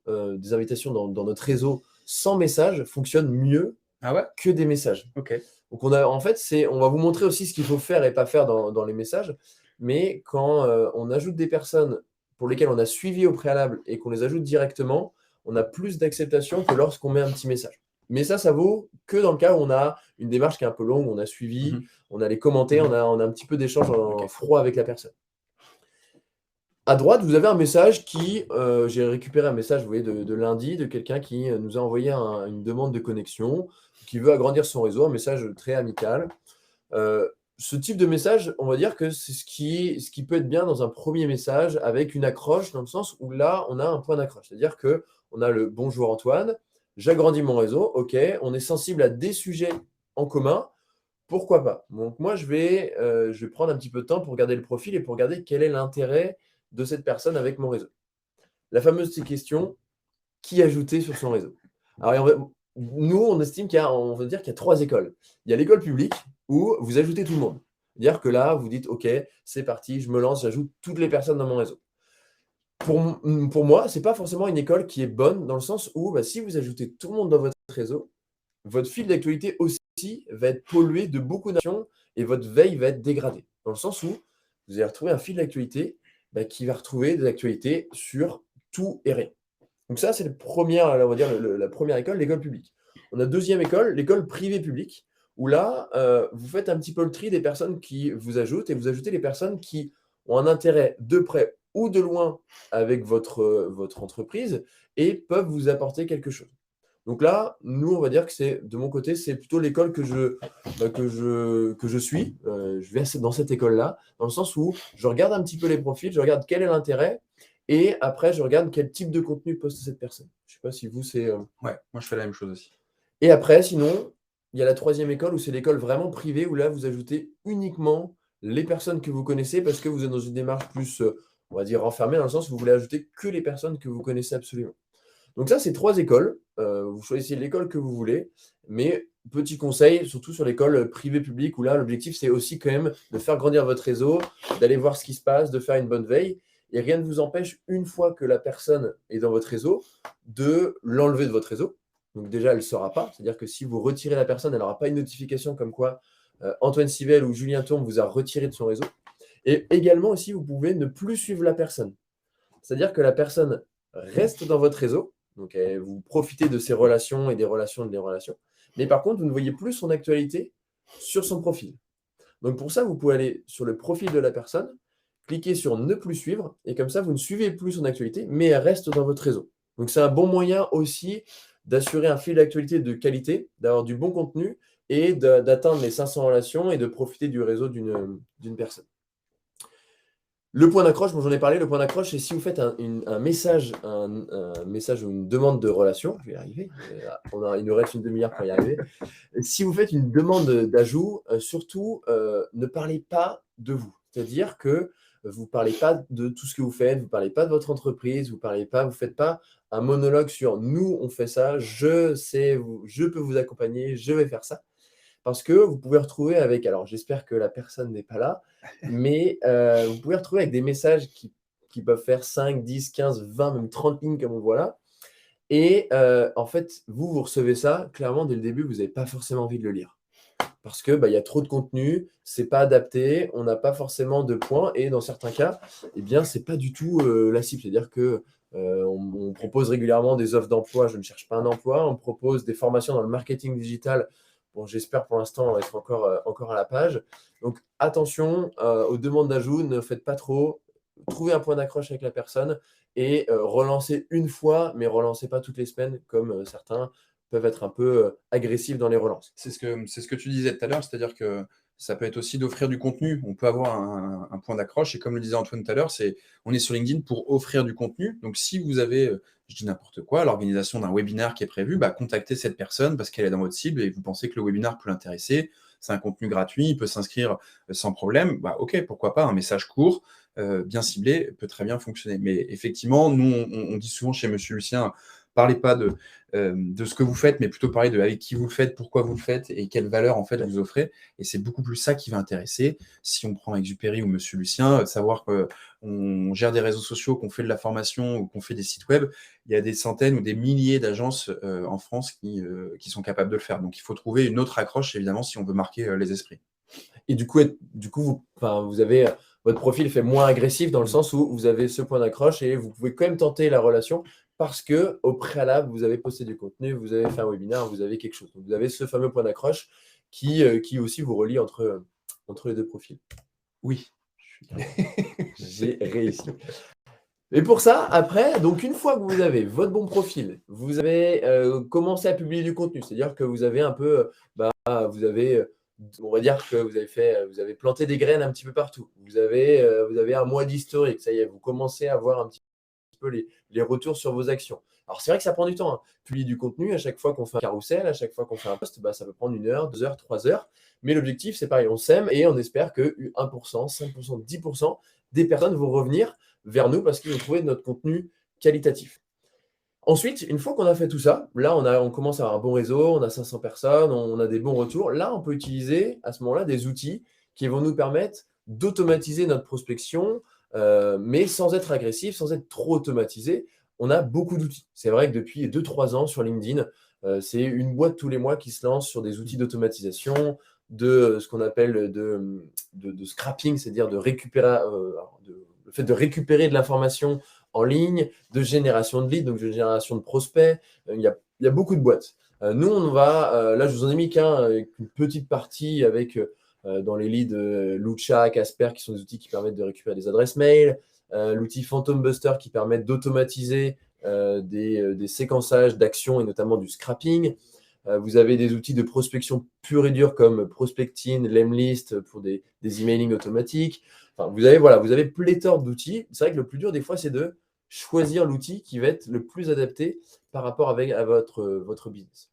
dans notre réseau sans message fonctionnent mieux Ah ouais? que des messages. Ok. Donc en fait, on va vous montrer aussi ce qu'il faut faire et pas faire dans les messages. Mais quand on ajoute des personnes pour lesquelles on a suivi au préalable et qu'on les ajoute directement, on a plus d'acceptation que lorsqu'on met un petit message. Mais ça vaut que dans le cas où on a une démarche qui est un peu longue, on a suivi, Mhm. on a les commentés, on a un petit peu d'échange en Ok. froid avec la personne. À droite, vous avez un message j'ai récupéré un message, vous voyez, de lundi, de quelqu'un qui nous a envoyé une demande de connexion, qui veut agrandir son réseau, un message très amical. Ce type de message, on va dire que c'est ce qui peut être bien dans un premier message avec une accroche, dans le sens où là, on a un point d'accroche. C'est-à-dire qu'on a le bonjour Antoine, j'agrandis mon réseau, ok, on est sensible à des sujets en commun, pourquoi pas? Donc moi, je vais prendre un petit peu de temps pour regarder le profil et pour regarder quel est l'intérêt de cette personne avec mon réseau. La fameuse question, qui ajouter sur son réseau? Alors, nous, on estime on va dire qu'il y a 3 écoles. Il y a l'école publique où vous ajoutez tout le monde. C'est-à-dire que là, vous dites, OK, c'est parti, je me lance, j'ajoute toutes les personnes dans mon réseau. Pour moi, ce n'est pas forcément une école qui est bonne dans le sens où bah, si vous ajoutez tout le monde dans votre réseau, votre fil d'actualité aussi va être pollué de beaucoup d'informations et votre veille va être dégradée. Dans le sens où vous allez retrouver un fil d'actualité qui va retrouver des actualités sur tout et rien. Donc ça, c'est on va dire la première école, l'école publique. On a deuxième école, l'école privée publique, où là, vous faites un petit peu le tri des personnes qui vous ajoutent et vous ajoutez les personnes qui ont un intérêt de près ou de loin avec votre entreprise et peuvent vous apporter quelque chose. Donc là, nous, on va dire que de mon côté, c'est plutôt l'école que je suis. Je vais dans cette école-là, dans le sens où je regarde un petit peu les profils, je regarde quel est l'intérêt, et après, je regarde quel type de contenu poste cette personne. Je ne sais pas si vous, c'est... Ouais, moi je fais la même chose aussi. Et après, sinon, il y a la troisième école où c'est l'école vraiment privée, où là, vous ajoutez uniquement les personnes que vous connaissez parce que vous êtes dans une démarche plus, on va dire, renfermée, dans le sens où vous voulez ajouter que les personnes que vous connaissez absolument. Donc ça, c'est 3 écoles. Vous choisissez l'école que vous voulez, mais petit conseil, surtout sur l'école privée publique, où là, l'objectif, c'est aussi quand même de faire grandir votre réseau, d'aller voir ce qui se passe, de faire une bonne veille. Et rien ne vous empêche, une fois que la personne est dans votre réseau, de l'enlever de votre réseau. Donc déjà, elle ne le saura pas. C'est-à-dire que si vous retirez la personne, elle n'aura pas une notification comme quoi Antoine Sivel ou Julien Tourme vous a retiré de son réseau. Et également aussi, vous pouvez ne plus suivre la personne. C'est-à-dire que la personne reste dans votre réseau, donc vous profitez de ses relations et des relations. Mais par contre, vous ne voyez plus son actualité sur son profil. Donc pour ça, vous pouvez aller sur le profil de la personne, cliquer sur ne plus suivre, et comme ça, vous ne suivez plus son actualité, mais elle reste dans votre réseau. Donc, c'est un bon moyen aussi d'assurer un fil d'actualité de qualité, d'avoir du bon contenu et d'atteindre les 500 relations et de profiter du réseau d'une personne. Le point d'accroche, bon, j'en ai parlé, le point d'accroche, c'est si vous faites un message ou une demande de relation, je vais y arriver, il nous reste une demi-heure pour y arriver. Si vous faites une demande d'ajout, surtout, ne parlez pas de vous. C'est-à-dire que vous ne parlez pas de tout ce que vous faites, vous ne parlez pas de votre entreprise, vous ne faites pas un monologue sur nous, on fait ça, je peux vous accompagner, je vais faire ça. Parce que vous pouvez retrouver avec, alors j'espère que la personne n'est pas là, mais vous pouvez retrouver avec des messages qui peuvent faire 5, 10, 15, 20, même 30 lignes comme on voit là. Et en fait, vous recevez ça, clairement, dès le début, vous n'avez pas forcément envie de le lire. Parce que il y a trop de contenu, c'est pas adapté, on n'a pas forcément de points, et dans certains cas, eh bien, c'est pas du tout la cible. C'est-à-dire que on propose régulièrement des offres d'emploi, je ne cherche pas un emploi, on propose des formations dans le marketing digital. Bon, j'espère pour l'instant être encore à la page. Donc attention aux demandes d'ajout, ne faites pas trop, trouvez un point d'accroche avec la personne et relancez une fois, mais relancez pas toutes les semaines comme certains peuvent être un peu agressifs dans les relances. C'est ce que tu disais tout à l'heure, c'est-à-dire que ça peut être aussi d'offrir du contenu. On peut avoir un point d'accroche, et comme le disait Antoine tout à l'heure, on est sur LinkedIn pour offrir du contenu. Donc, si vous avez, je dis n'importe quoi, l'organisation d'un webinaire qui est prévu, bah, contactez cette personne parce qu'elle est dans votre cible et vous pensez que le webinaire peut l'intéresser. C'est un contenu gratuit, il peut s'inscrire sans problème. Bah, ok, pourquoi pas, un message court, bien ciblé, peut très bien fonctionner. Mais effectivement, nous, on dit souvent chez Monsieur Lucien, parlez pas de ce que vous faites, mais plutôt parler de avec qui vous le faites, pourquoi vous le faites et quelle valeur en fait vous offrez. Et c'est beaucoup plus ça qui va intéresser. Si on prend Exupéry ou Monsieur Lucien, savoir qu'on gère des réseaux sociaux, qu'on fait de la formation ou qu'on fait des sites web, il y a des centaines ou des milliers d'agences en France qui sont capables de le faire. Donc il faut trouver une autre accroche, évidemment, si on veut marquer les esprits. Et du coup, vous avez votre profil fait moins agressif dans le sens où vous avez ce point d'accroche et vous pouvez quand même tenter la relation parce que au préalable, vous avez posté du contenu, vous avez fait un webinaire, vous avez quelque chose. Donc, vous avez ce fameux point d'accroche qui aussi vous relie entre les deux profils. Oui. J'ai réussi. Et pour ça, après, donc une fois que vous avez votre bon profil, vous avez commencé à publier du contenu, c'est-à-dire que vous avez un peu, vous avez, on va dire que vous avez planté des graines un petit peu partout. Vous avez un mois d'historique, ça y est, vous commencez à voir un petit peu les retours sur vos actions. Alors c'est vrai que ça prend du temps, hein. Publier du contenu, à chaque fois qu'on fait un carrousel, à chaque fois qu'on fait un post, ça peut prendre 1 heure, 2 heures, 3 heures. Mais l'objectif, c'est pareil, on sème et on espère que 1%, 5%, 10% des personnes vont revenir vers nous parce qu'ils ont trouvé notre contenu qualitatif. Ensuite, une fois qu'on a fait tout ça, là, on commence à avoir un bon réseau, on a 500 personnes, on a des bons retours. Là, on peut utiliser à ce moment-là des outils qui vont nous permettre d'automatiser notre prospection, mais sans être agressif, sans être trop automatisé. On a beaucoup d'outils. C'est vrai que depuis 2-3 ans sur LinkedIn, c'est une boîte tous les mois qui se lance sur des outils d'automatisation, de ce qu'on appelle de scrapping, c'est-à-dire le fait de récupérer de l'information en ligne, de génération de leads, donc de génération de prospects. Il y a beaucoup de boîtes. Nous, on va, là, je vous en ai mis qu'un avec une petite partie avec dans les leads Lucha, Casper, qui sont des outils qui permettent de récupérer des adresses mail, l'outil Phantom Buster qui permet d'automatiser des séquençages d'actions et notamment du scrapping. Vous avez des outils de prospection pure et dure comme Prospectine, Lemlist pour des emailing automatiques. Enfin, vous avez pléthore d'outils. C'est vrai que le plus dur des fois, c'est de choisir l'outil qui va être le plus adapté par rapport à votre business.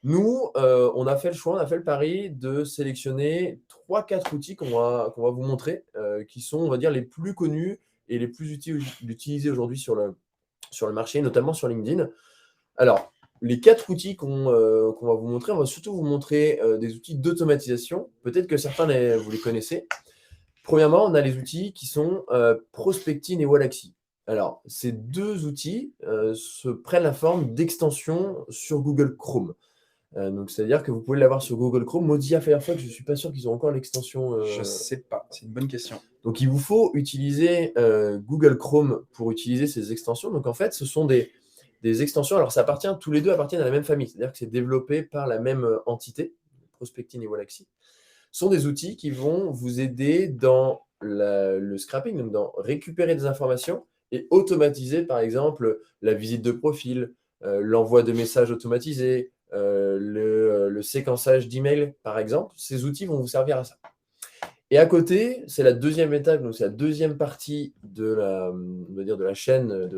Nous, on a fait le choix, on a fait le pari de sélectionner 3-4 outils qu'on va vous montrer, qui sont, on va dire, les plus connus et les plus utilisés aujourd'hui sur le marché, notamment sur LinkedIn. Alors, les 4 outils qu'on va vous montrer, on va surtout vous montrer des outils d'automatisation. Peut-être que certains, vous les connaissez. Premièrement, on a les outils qui sont Prospectine et Wallaxy. Alors, ces 2 outils se prennent la forme d'extensions sur Google Chrome. Donc, c'est-à-dire que vous pouvez l'avoir sur Google Chrome. Mozilla Firefox, je ne suis pas sûr qu'ils ont encore l'extension. Je ne sais pas, c'est une bonne question. Donc, il vous faut utiliser Google Chrome pour utiliser ces extensions. Donc, en fait, ce sont des extensions. Alors, tous les deux appartiennent à la même famille. C'est-à-dire que c'est développé par la même entité, Prospectine et Wallaxy. Sont des outils qui vont vous aider dans le scrapping, donc dans récupérer des informations et automatiser, par exemple, la visite de profil, l'envoi de messages automatisés, le séquençage d'emails, par exemple. Ces outils vont vous servir à ça. Et à côté, c'est la deuxième étape, donc c'est la deuxième partie on va dire de la chaîne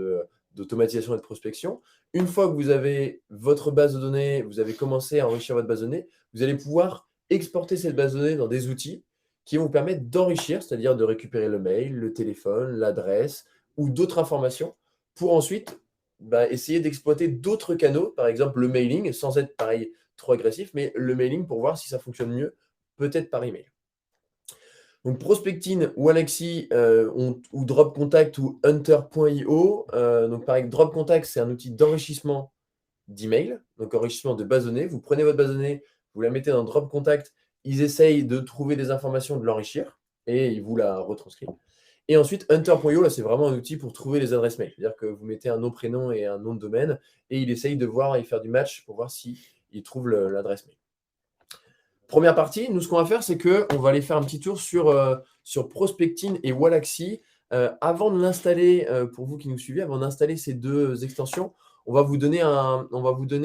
d'automatisation et de prospection. Une fois que vous avez votre base de données, vous avez commencé à enrichir votre base de données, vous allez pouvoir exporter cette base de données dans des outils qui vont vous permettre d'enrichir, c'est-à-dire de récupérer le mail, le téléphone, l'adresse ou d'autres informations pour ensuite essayer d'exploiter d'autres canaux, par exemple le mailing, sans être pareil trop agressif, mais le mailing pour voir si ça fonctionne mieux, peut-être par email. Donc Prospectin, Walaxy ou Drop Contact ou Hunter.io. Donc pareil, Drop Contact, c'est un outil d'enrichissement d'email, donc enrichissement de base de données. Vous prenez votre base de données, vous la mettez dans Drop Contact, ils essayent de trouver des informations, de l'enrichir, et ils vous la retranscrivent. Et ensuite, Hunter.io, là, c'est vraiment un outil pour trouver les adresses mail. C'est-à-dire que vous mettez un nom, prénom et un nom de domaine, et il essaye de voir et faire du match pour voir s'il trouve l'adresse mail. Première partie, nous, ce qu'on va faire, c'est qu'on va aller faire un petit tour sur Prospectin et Walaxy. Avant de l'installer, pour vous qui nous suivez, avant d'installer ces deux extensions, on va vous donner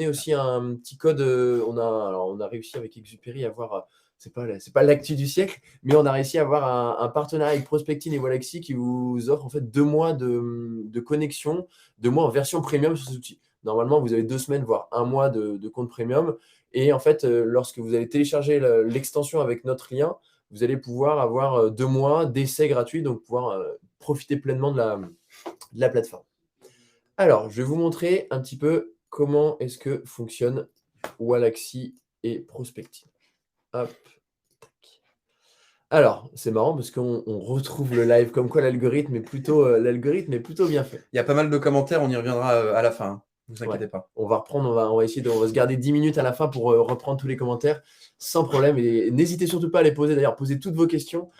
aussi un petit code. On a réussi avec Exupery à avoir, c'est pas l'actu du siècle, mais on a réussi à avoir un partenariat avec Prospectin et Walaxy qui vous offre en fait 2 mois de connexion, 2 mois en version premium sur ces outils. Normalement, vous avez 2 semaines, voire 1 mois de compte premium. Et en fait, lorsque vous allez télécharger l'extension avec notre lien, vous allez pouvoir avoir 2 mois d'essai gratuit, donc pouvoir profiter pleinement de la plateforme. Alors, je vais vous montrer un petit peu comment est-ce que fonctionne Walaxy et Prospectin. Hop. Alors, c'est marrant parce qu'on retrouve le live, comme quoi l'algorithme est plutôt bien fait. Il y a pas mal de commentaires, on y reviendra à la fin. Hein. Ne vous inquiétez pas. On va reprendre, on va essayer on va se garder 10 minutes à la fin pour reprendre tous les commentaires sans problème. Et n'hésitez surtout pas à les poser. D'ailleurs, posez toutes vos questions.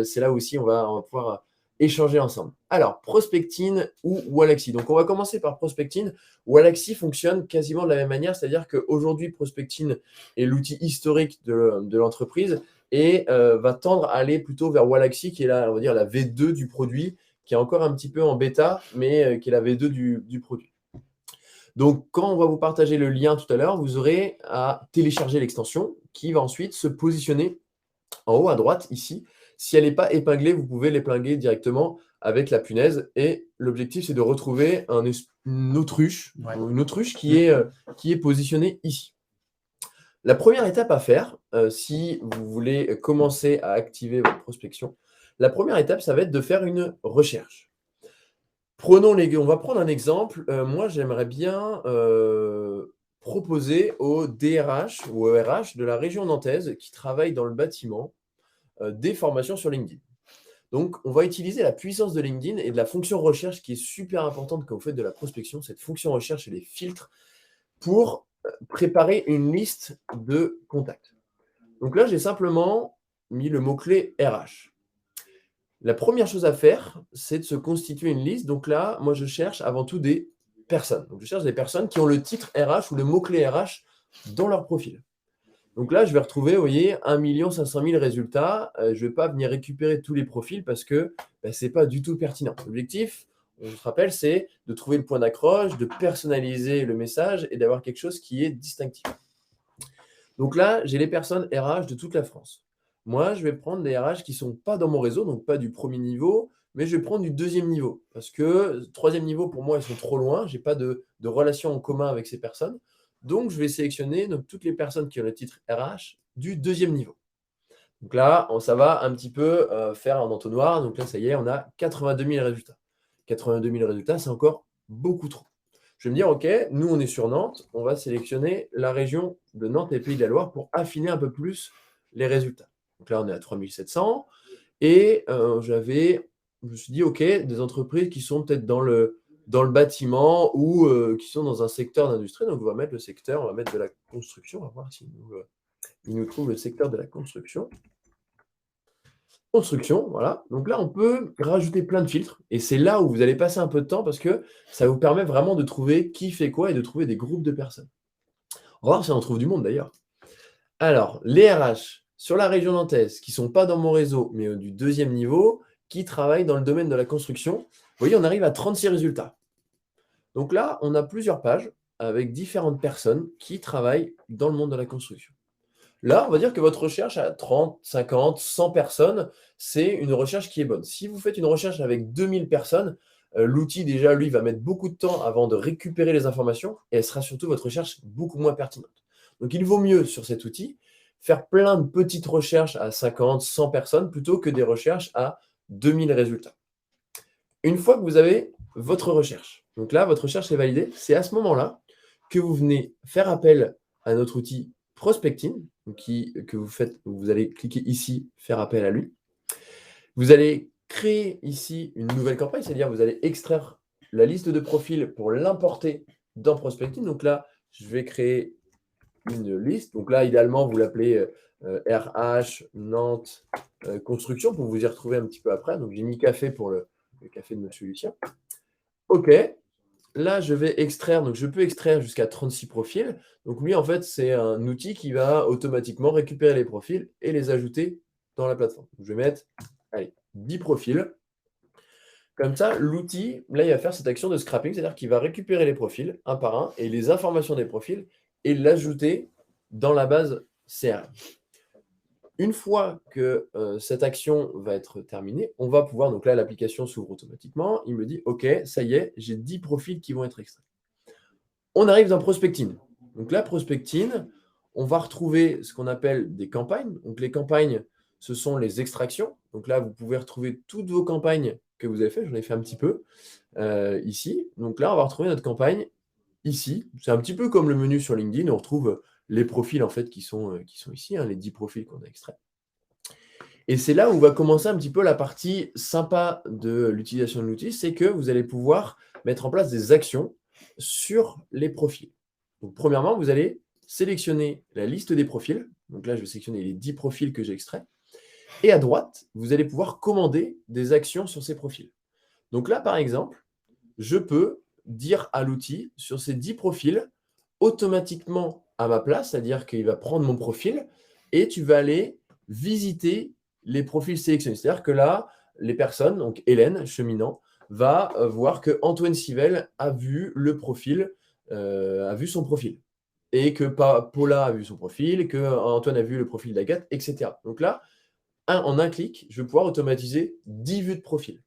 C'est là aussi, on va pouvoir échanger ensemble. Alors, Prospectin ou Walaxy. Donc, on va commencer par Prospectin. Walaxy fonctionne quasiment de la même manière. C'est-à-dire qu'aujourd'hui, Prospectin est l'outil historique de l'entreprise et va tendre à aller plutôt vers Walaxy, qui est on va dire, la V2 du produit, qui est encore un petit peu en bêta, mais qui est la V2 du produit. Donc, quand on va vous partager le lien tout à l'heure, vous aurez à télécharger l'extension qui va ensuite se positionner en haut à droite ici. Si elle n'est pas épinglée, vous pouvez l'épingler directement avec la punaise. Et l'objectif, c'est de retrouver une autruche, qui est positionnée ici. La première étape à faire, si vous voulez commencer à activer votre prospection, la première étape, ça va être de faire une recherche. On va prendre un exemple. Moi, j'aimerais bien proposer au DRH ou au RH de la région nantaise qui travaille dans le bâtiment des formations sur LinkedIn. Donc, on va utiliser la puissance de LinkedIn et de la fonction recherche qui est super importante quand vous faites de la prospection. Cette fonction recherche et les filtres pour préparer une liste de contacts. Donc là, j'ai simplement mis le mot-clé RH. La première chose à faire, c'est de se constituer une liste. Donc là, moi, je cherche avant tout des personnes. Donc, je cherche des personnes qui ont le titre RH ou le mot-clé RH dans leur profil. Donc là, je vais retrouver, vous voyez, 1 500 000 résultats. Je ne vais pas venir récupérer tous les profils parce que ce n'est pas du tout pertinent. L'objectif, on se rappelle, c'est de trouver le point d'accroche, de personnaliser le message et d'avoir quelque chose qui est distinctif. Donc là, j'ai les personnes RH de toute la France. Moi, je vais prendre des RH qui ne sont pas dans mon réseau, donc pas du premier niveau, mais je vais prendre du deuxième niveau. Parce que troisième niveau, pour moi, ils sont trop loin. Je n'ai pas de relation en commun avec ces personnes. Donc, je vais sélectionner toutes les personnes qui ont le titre RH du deuxième niveau. Donc là, ça va un petit peu faire un entonnoir. Donc là, ça y est, on a 82 000 résultats. 82 000 résultats, c'est encore beaucoup trop. Je vais me dire, OK, nous, on est sur Nantes. On va sélectionner la région de Nantes et Pays de la Loire pour affiner un peu plus les résultats. Donc là, on est à 3700. Et je me suis dit, OK, des entreprises qui sont peut-être dans le bâtiment ou qui sont dans un secteur d'industrie. Donc, on va mettre le secteur, on va mettre de la construction. On va voir s'il nous trouve le secteur de la construction. Construction, voilà. Donc là, on peut rajouter plein de filtres. Et c'est là où vous allez passer un peu de temps parce que ça vous permet vraiment de trouver qui fait quoi et de trouver des groupes de personnes. On va voir si on trouve du monde d'ailleurs. Alors, les RH sur la région nantaise qui ne sont pas dans mon réseau, mais du deuxième niveau, qui travaillent dans le domaine de la construction. Vous voyez, on arrive à 36 résultats. Donc là, on a plusieurs pages avec différentes personnes qui travaillent dans le monde de la construction. Là, on va dire que votre recherche à 30, 50, 100 personnes, c'est une recherche qui est bonne. Si vous faites une recherche avec 2000 personnes, l'outil, déjà, lui, va mettre beaucoup de temps avant de récupérer les informations et elle sera surtout votre recherche beaucoup moins pertinente. Donc, il vaut mieux, sur cet outil, faire plein de petites recherches à 50, 100 personnes plutôt que des recherches à 2000 résultats. Une fois que vous avez votre recherche, donc là, votre recherche est validée, c'est à ce moment-là que vous venez faire appel à notre outil Prospecting, vous allez cliquer ici, faire appel à lui. Vous allez créer ici une nouvelle campagne, c'est-à-dire vous allez extraire la liste de profils pour l'importer dans Prospecting. Donc là, je vais créer une liste. Donc là, idéalement, vous l'appelez RH Nantes Construction pour vous y retrouver un petit peu après. Donc j'ai mis café pour le café de Monsieur Lucien. OK. Là, je vais extraire, donc je peux extraire jusqu'à 36 profils. Donc lui, en fait, c'est un outil qui va automatiquement récupérer les profils et les ajouter dans la plateforme. Donc, je vais mettre, allez, 10 profils. Comme ça, l'outil, là, il va faire cette action de scrapping, c'est-à-dire qu'il va récupérer les profils un par un et les informations des profils et l'ajouter dans la base CRM. Une fois que cette action va être terminée, on va pouvoir, donc là, l'application s'ouvre automatiquement. Il me dit, OK, ça y est, j'ai 10 profils qui vont être extraits. On arrive dans Prospecting. Donc là, Prospecting, on va retrouver ce qu'on appelle des campagnes. Donc les campagnes, ce sont les extractions. Donc là, vous pouvez retrouver toutes vos campagnes que vous avez faites. J'en ai fait un petit peu ici. Donc là, on va retrouver notre campagne ici. C'est un petit peu comme le menu sur LinkedIn. On retrouve les profils en fait qui sont ici, les 10 profils qu'on a extraits. Et c'est là où va commencer un petit peu la partie sympa de l'utilisation de l'outil, c'est que vous allez pouvoir mettre en place des actions sur les profils. Donc, premièrement, vous allez sélectionner la liste des profils. Donc là, je vais sélectionner les 10 profils que j'ai extraits. Et à droite, vous allez pouvoir commander des actions sur ces profils. Donc là, par exemple, je peux dire à l'outil, sur ces 10 profils, automatiquement à ma place, c'est-à-dire qu'il va prendre mon profil et tu vas aller visiter les profils sélectionnés. C'est-à-dire que là, les personnes, donc Hélène, cheminant, va voir que Antoine Sivel a vu le profil, a vu son profil. Et que Paula a vu son profil, que Antoine a vu le profil d'Agathe, etc. Donc là, en un clic, je vais pouvoir automatiser 10 vues de profil.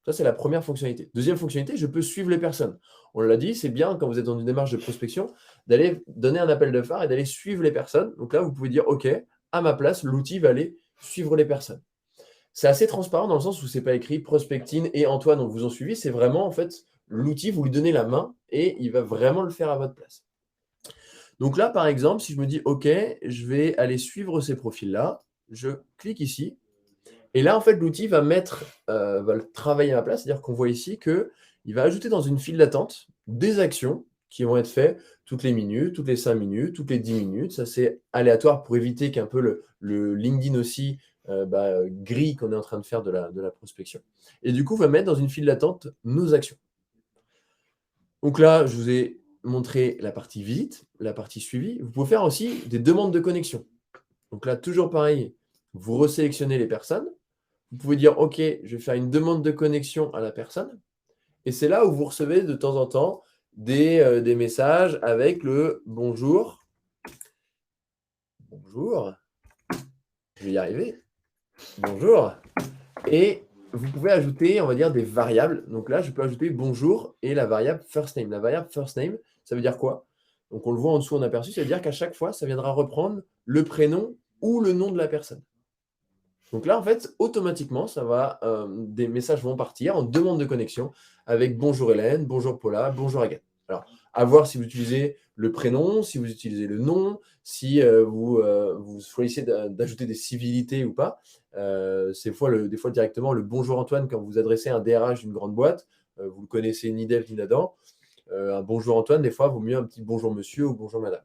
Ça, c'est la première fonctionnalité. Deuxième fonctionnalité, je peux suivre les personnes. On l'a dit, c'est bien quand vous êtes dans une démarche de prospection d'aller donner un appel de phare et d'aller suivre les personnes. Donc là, vous pouvez dire, OK, à ma place, l'outil va aller suivre les personnes. C'est assez transparent dans le sens où ce n'est pas écrit Prospecting et Antoine, on vous en suivi. C'est vraiment, en fait, l'outil, vous lui donnez la main et il va vraiment le faire à votre place. Donc là, par exemple, si je me dis, OK, je vais aller suivre ces profils-là, je clique ici. Et là, en fait, l'outil va va le travailler à ma place. C'est-à-dire qu'on voit ici qu'il va ajouter dans une file d'attente des actions qui vont être faites toutes les minutes, toutes les 5 minutes, toutes les 10 minutes. Ça, c'est aléatoire pour éviter qu'un peu le LinkedIn aussi grille qu'on est en train de faire de la prospection. Et du coup, on va mettre dans une file d'attente nos actions. Donc là, je vous ai montré la partie visite, la partie suivi. Vous pouvez faire aussi des demandes de connexion. Donc là, toujours pareil, vous resélectionnez les personnes. Vous pouvez dire, OK, je vais faire une demande de connexion à la personne. Et c'est là où vous recevez de temps en temps des messages avec le bonjour. Bonjour. Je vais y arriver. Bonjour. Et vous pouvez ajouter, on va dire, des variables. Donc là, je peux ajouter bonjour et la variable first name. La variable first name, ça veut dire quoi? Donc on le voit en dessous en aperçu, ça veut dire qu'à chaque fois, ça viendra reprendre le prénom ou le nom de la personne. Donc là, en fait, automatiquement, des messages vont partir en demande de connexion avec bonjour Hélène, bonjour Paula, bonjour Agathe. Alors, à voir si vous utilisez le prénom, si vous utilisez le nom, si vous choisissez d'ajouter des civilités ou pas. Des fois directement le bonjour Antoine quand vous adressez un DRH d'une grande boîte, vous ne connaissez ni d'Ève ni d'Adam. Un bonjour Antoine, des fois, vaut mieux un petit bonjour monsieur ou bonjour madame.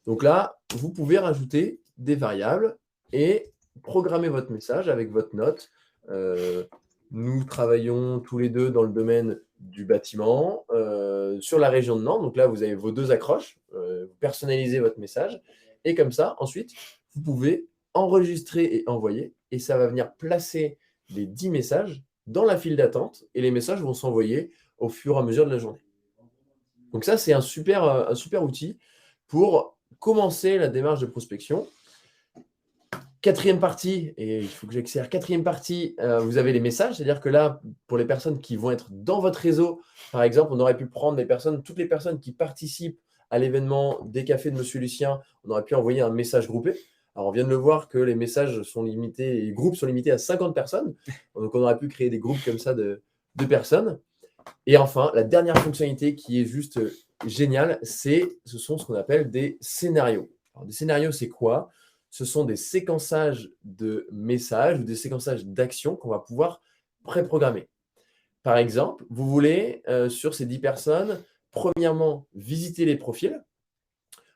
Donc là, vous pouvez rajouter des variables et programmez votre message avec votre note. Nous travaillons tous les deux dans le domaine du bâtiment, sur la région de Nantes. Donc là, vous avez vos 2 accroches, vous personnalisez votre message. Et comme ça, ensuite, vous pouvez enregistrer et envoyer. Et ça va venir placer les 10 messages dans la file d'attente et les messages vont s'envoyer au fur et à mesure de la journée. Donc ça, c'est un super outil pour commencer la démarche de prospection. Quatrième partie, et il faut que j'accélère, quatrième partie, vous avez les messages, c'est-à-dire que là, pour les personnes qui vont être dans votre réseau, par exemple, on aurait pu prendre toutes les personnes qui participent à l'événement des cafés de Monsieur Lucien, on aurait pu envoyer un message groupé. Alors, on vient de le voir que les messages sont limités, les groupes sont limités à 50 personnes, donc on aurait pu créer des groupes comme ça de personnes. Et enfin, la dernière fonctionnalité qui est juste géniale, ce sont ce qu'on appelle des scénarios. Alors, des scénarios, c'est quoi? Ce sont des séquençages de messages ou des séquençages d'actions qu'on va pouvoir préprogrammer. Par exemple, vous voulez, sur ces 10 personnes, premièrement, visiter les profils.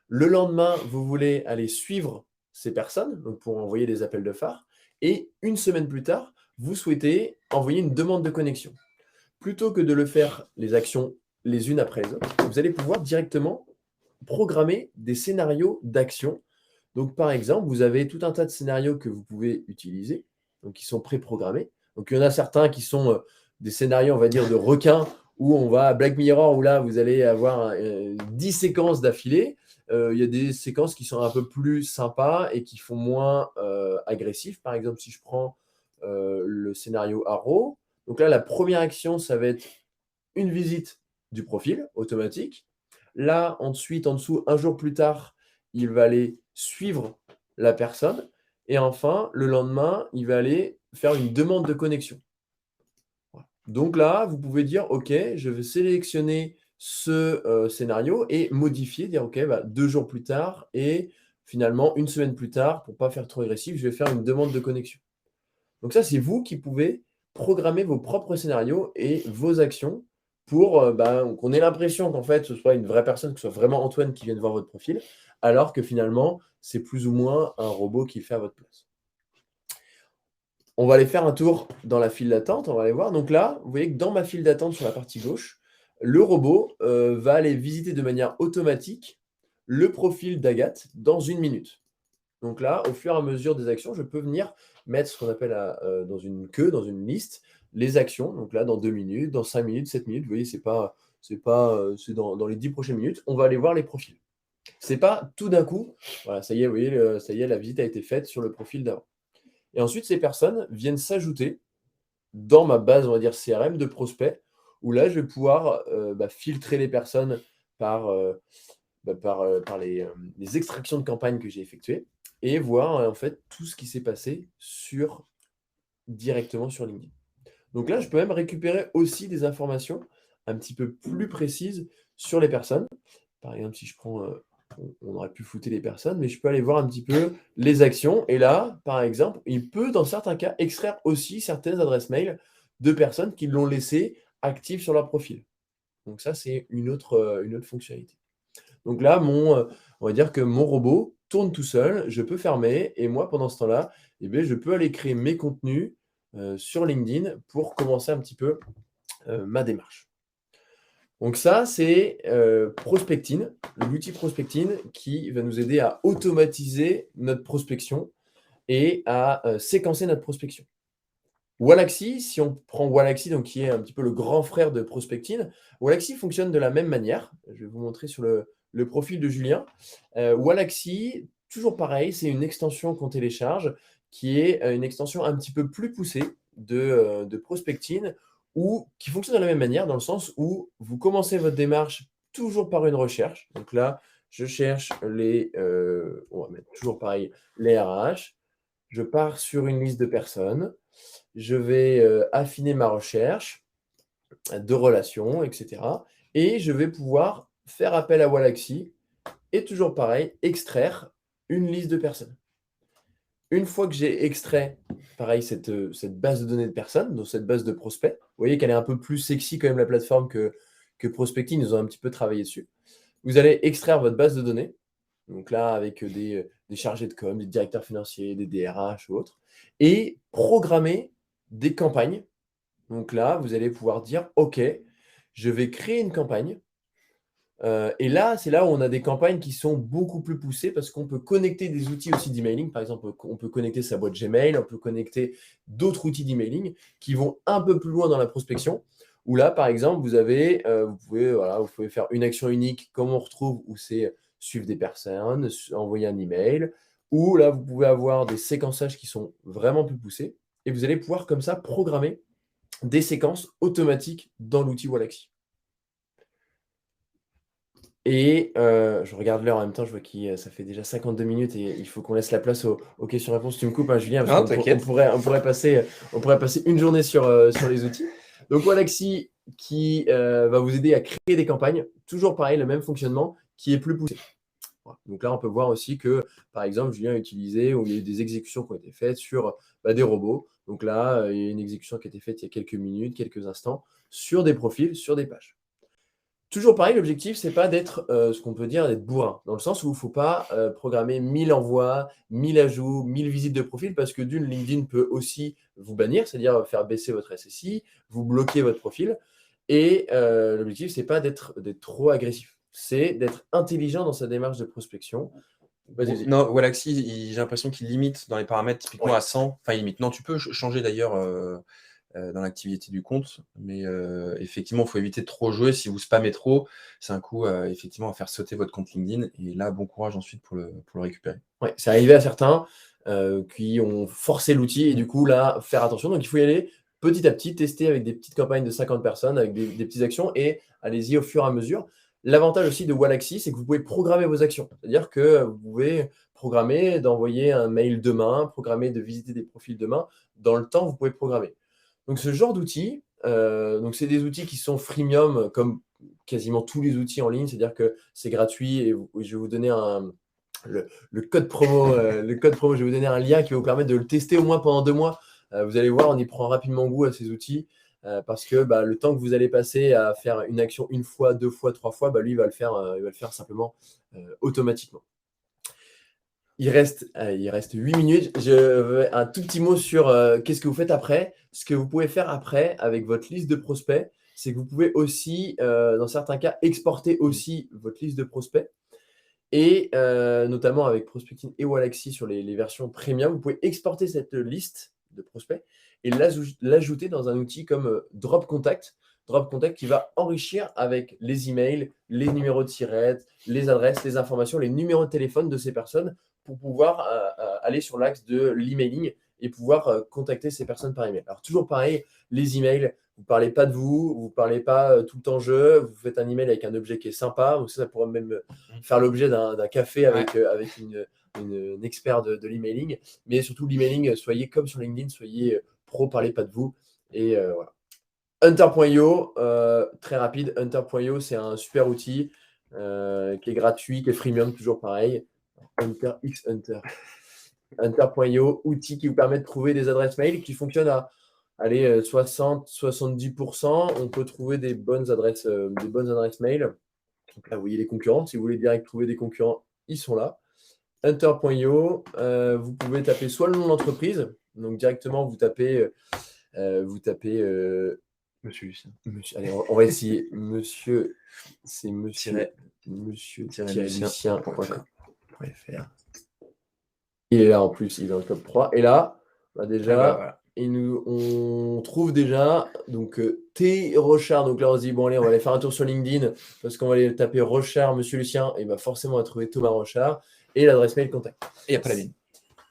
Le lendemain, vous voulez aller suivre ces personnes, donc pour envoyer des appels de phare. Et une semaine plus tard, vous souhaitez envoyer une demande de connexion. Plutôt que de le faire les actions les unes après les autres, vous allez pouvoir directement programmer des scénarios d'action. Donc, par exemple, vous avez tout un tas de scénarios que vous pouvez utiliser, donc qui sont préprogrammés. Donc, il y en a certains qui sont des scénarios, on va dire, de requins, où on va à Black Mirror, où là, vous allez avoir 10 séquences d'affilée. Il y a des séquences qui sont un peu plus sympas et qui font moins agressifs. Par exemple, si je prends le scénario Arrow, donc là, la première action, ça va être une visite du profil automatique. Là, ensuite, en dessous, un jour plus tard, il va aller suivre la personne. Et enfin, le lendemain, il va aller faire une demande de connexion. Voilà. Donc là, vous pouvez dire, OK, je vais sélectionner ce scénario et modifier, dire, OK, 2 jours plus tard et finalement, une semaine plus tard, pour ne pas faire trop agressif, je vais faire une demande de connexion. Donc ça, c'est vous qui pouvez programmer vos propres scénarios et vos actions pour qu'on ait l'impression qu'en fait, ce soit une vraie personne, que ce soit vraiment Antoine qui vienne voir votre profil, alors que finalement, c'est plus ou moins un robot qui le fait à votre place. On va aller faire un tour dans la file d'attente, on va aller voir. Donc là, vous voyez que dans ma file d'attente sur la partie gauche, le robot va aller visiter de manière automatique le profil d'Agathe dans 1 minute. Donc là, au fur et à mesure des actions, je peux venir mettre ce qu'on appelle dans une queue, dans une liste, les actions. Donc là, dans 2 minutes, dans 5 minutes, 7 minutes, vous voyez, c'est dans les 10 prochaines minutes, on va aller voir les profils. C'est pas tout d'un coup, voilà, ça y est, vous voyez, ça y est, la visite a été faite sur le profil d'avant. Et ensuite, ces personnes viennent s'ajouter dans ma base, on va dire CRM de prospects, où là, je vais pouvoir filtrer les personnes par, par les extractions de campagne que j'ai effectuées et voir en fait tout ce qui s'est passé directement sur LinkedIn. Donc là, je peux même récupérer aussi des informations un petit peu plus précises sur les personnes. Par exemple, si je prends, on aurait pu flouter les personnes, mais je peux aller voir un petit peu les actions. Et là, par exemple, il peut, dans certains cas, extraire aussi certaines adresses mail de personnes qui l'ont laissé actives sur leur profil. Donc ça, c'est une autre fonctionnalité. Donc là, on va dire que mon robot tourne tout seul, je peux fermer et moi, pendant ce temps-là, je peux aller créer mes contenus sur LinkedIn pour commencer un petit peu ma démarche. Donc ça, c'est Prospectine, l'outil Prospectine qui va nous aider à automatiser notre prospection et à séquencer notre prospection. Wallaxy, si on prend Wallaxy, donc qui est un petit peu le grand frère de Prospectine, Wallaxy fonctionne de la même manière. Je vais vous montrer sur le profil de Julien. Wallaxy, toujours pareil, c'est une extension qu'on télécharge qui est une extension un petit peu plus poussée de Prospectine ou qui fonctionne de la même manière dans le sens où vous commencez votre démarche toujours par une recherche. Donc là, je cherche on va mettre toujours pareil, les RH. Je pars sur une liste de personnes. Je vais affiner ma recherche de relations, etc. Et je vais pouvoir faire appel à Wallaxy et toujours pareil, extraire une liste de personnes. Une fois que j'ai extrait, pareil, cette base de données de personnes, donc cette base de prospects, vous voyez qu'elle est un peu plus sexy quand même la plateforme que Prospecting, ils ont un petit peu travaillé dessus. Vous allez extraire votre base de données, donc là avec des chargés de com, des directeurs financiers, des DRH ou autres, et programmer des campagnes. Donc là, vous allez pouvoir dire, OK, je vais créer une campagne Et là, c'est là où on a des campagnes qui sont beaucoup plus poussées parce qu'on peut connecter des outils aussi d'emailing. Par exemple, on peut connecter sa boîte Gmail, on peut connecter d'autres outils d'emailing qui vont un peu plus loin dans la prospection. Où là, par exemple, vous pouvez faire une action unique comme on retrouve où c'est suivre des personnes, envoyer un email. Ou là, vous pouvez avoir des séquençages qui sont vraiment plus poussés. Et vous allez pouvoir comme ça programmer des séquences automatiques dans l'outil Wallaxy. Et je regarde l'heure en même temps, je vois que ça fait déjà 52 minutes et il faut qu'on laisse la place aux questions-réponses. Tu me coupes, hein, Julien, parce Non, qu'on t'inquiète. on pourrait passer une journée sur les outils. Donc, Wallaxy qui va vous aider à créer des campagnes. Toujours pareil, le même fonctionnement qui est plus poussé. Voilà. Donc là, on peut voir aussi que, par exemple, Julien a utilisé, où il y a eu des exécutions qui ont été faites sur des robots. Donc là, il y a une exécution qui a été faite il y a quelques minutes, quelques instants, sur des profils, sur des pages. Toujours pareil, l'objectif, c'est pas d'être, ce qu'on peut dire, d'être bourrin. Dans le sens où il ne faut pas, programmer 1000 envois, 1000 ajouts, 1000 visites de profil parce que d'une, LinkedIn peut aussi vous bannir, c'est-à-dire faire baisser votre SSI, vous bloquer votre profil et l'objectif, c'est pas d'être trop agressif. C'est d'être intelligent dans sa démarche de prospection. Vas-y. Non, Wallaxy, j'ai l'impression qu'il limite dans les paramètres typiquement Ouais. à 100. Enfin, il limite. Non, tu peux changer d'ailleurs dans l'activité du compte, mais effectivement, il faut éviter de trop jouer. Si vous spammez trop, c'est un coup effectivement à faire sauter votre compte LinkedIn. Et là, bon courage ensuite pour le récupérer. Ouais, c'est arrivé à certains qui ont forcé l'outil et du coup, là, faire attention. Donc, il faut y aller petit à petit, tester avec des petites campagnes de 50 personnes, avec des petites actions et allez-y au fur et à mesure. L'avantage aussi de Wallaxy, c'est que vous pouvez programmer vos actions. C'est-à-dire que vous pouvez programmer d'envoyer un mail demain, programmer de visiter des profils demain. Dans le temps, vous pouvez programmer. Donc, ce genre d'outils, donc c'est des outils qui sont freemium comme quasiment tous les outils en ligne. C'est-à-dire que c'est gratuit et je vais vous donner le code promo, je vais vous donner un lien qui va vous permettre de le tester au moins pendant 2 mois. Vous allez voir, on y prend rapidement goût à ces outils parce que le temps que vous allez passer à faire une action une fois, 2 fois, 3 fois, lui, il va le faire simplement automatiquement. Il reste 8 minutes. Je veux un tout petit mot sur qu'est-ce que vous faites après. Ce que vous pouvez faire après avec votre liste de prospects, c'est que vous pouvez aussi, dans certains cas, exporter aussi votre liste de prospects. Et notamment avec Prospecting et Wallaxy sur les versions premium, vous pouvez exporter cette liste de prospects et l'ajouter dans un outil comme Drop Contact. Drop Contact qui va enrichir avec les emails, les numéros de SIRET, les adresses, les informations, les numéros de téléphone de ces personnes pour pouvoir aller sur l'axe de l'emailing et pouvoir contacter ces personnes par email. Alors toujours pareil, les emails, vous ne parlez pas de vous ne parlez pas tout le temps jeu, vous faites un email avec un objet qui est sympa, donc ça pourrait même faire l'objet d'un café avec une expert de l'emailing. Mais surtout, l'emailing, soyez comme sur LinkedIn, soyez pro, parlez pas de vous. Et voilà. Hunter.io, très rapide. Hunter.io, c'est un super outil qui est gratuit, qui est freemium, toujours pareil. Hunter X Hunter. Hunter.io, outil qui vous permet de trouver des adresses mail qui fonctionnent à 60-70%. On peut trouver des bonnes adresses mail. Donc là, vous voyez les concurrents. Si vous voulez direct trouver des concurrents, ils sont là. Hunter.io, vous pouvez taper soit le nom de l'entreprise, donc directement vous tapez Monsieur Lucien. allez, on va essayer monsieur, c'est Tiret- monsieur-lucien.fr. Il est là en plus, il est dans le top 3. Et là, déjà, voilà. on trouve déjà donc T. Rochard. Donc là, on se dit, bon, allez, on va aller faire un tour sur LinkedIn parce qu'on va aller taper Rochard, Monsieur Lucien, et il va forcément trouver Thomas Rochard et l'adresse mail contact. Et il n'y a pas la mienne.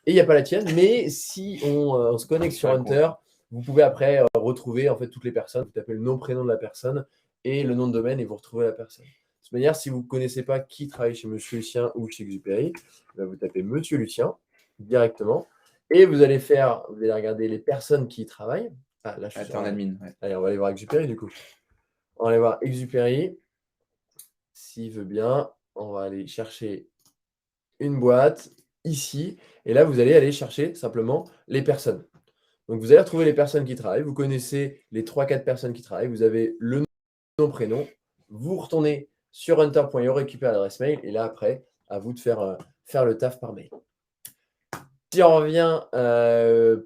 Et il n'y a pas la tienne, mais si on se connecte sur Hunter, vous pouvez après retrouver en fait toutes les personnes. Vous tapez le nom, prénom de la personne et le nom de domaine et vous retrouvez la personne. De toute manière, si vous ne connaissez pas qui travaille chez Monsieur Lucien ou chez Exupéry, vous tapez Monsieur Lucien directement et vous allez regarder les personnes qui y travaillent. Ah, là, je suis en admin. Ouais. Allez, on va aller voir Exupéry du coup. On va aller voir Exupéry. S'il veut bien, on va aller chercher une boîte ici. Et là, vous allez aller chercher simplement les personnes. Donc, vous allez retrouver les personnes qui travaillent. Vous connaissez les 3-4 personnes qui travaillent. Vous avez le nom, prénom. Vous retournez sur hunter.io, récupérez l'adresse mail. Et là, après, à vous de faire le taf par mail. Si on revient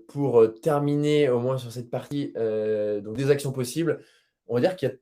pour terminer au moins sur cette partie donc des actions possibles, on va dire qu'il y a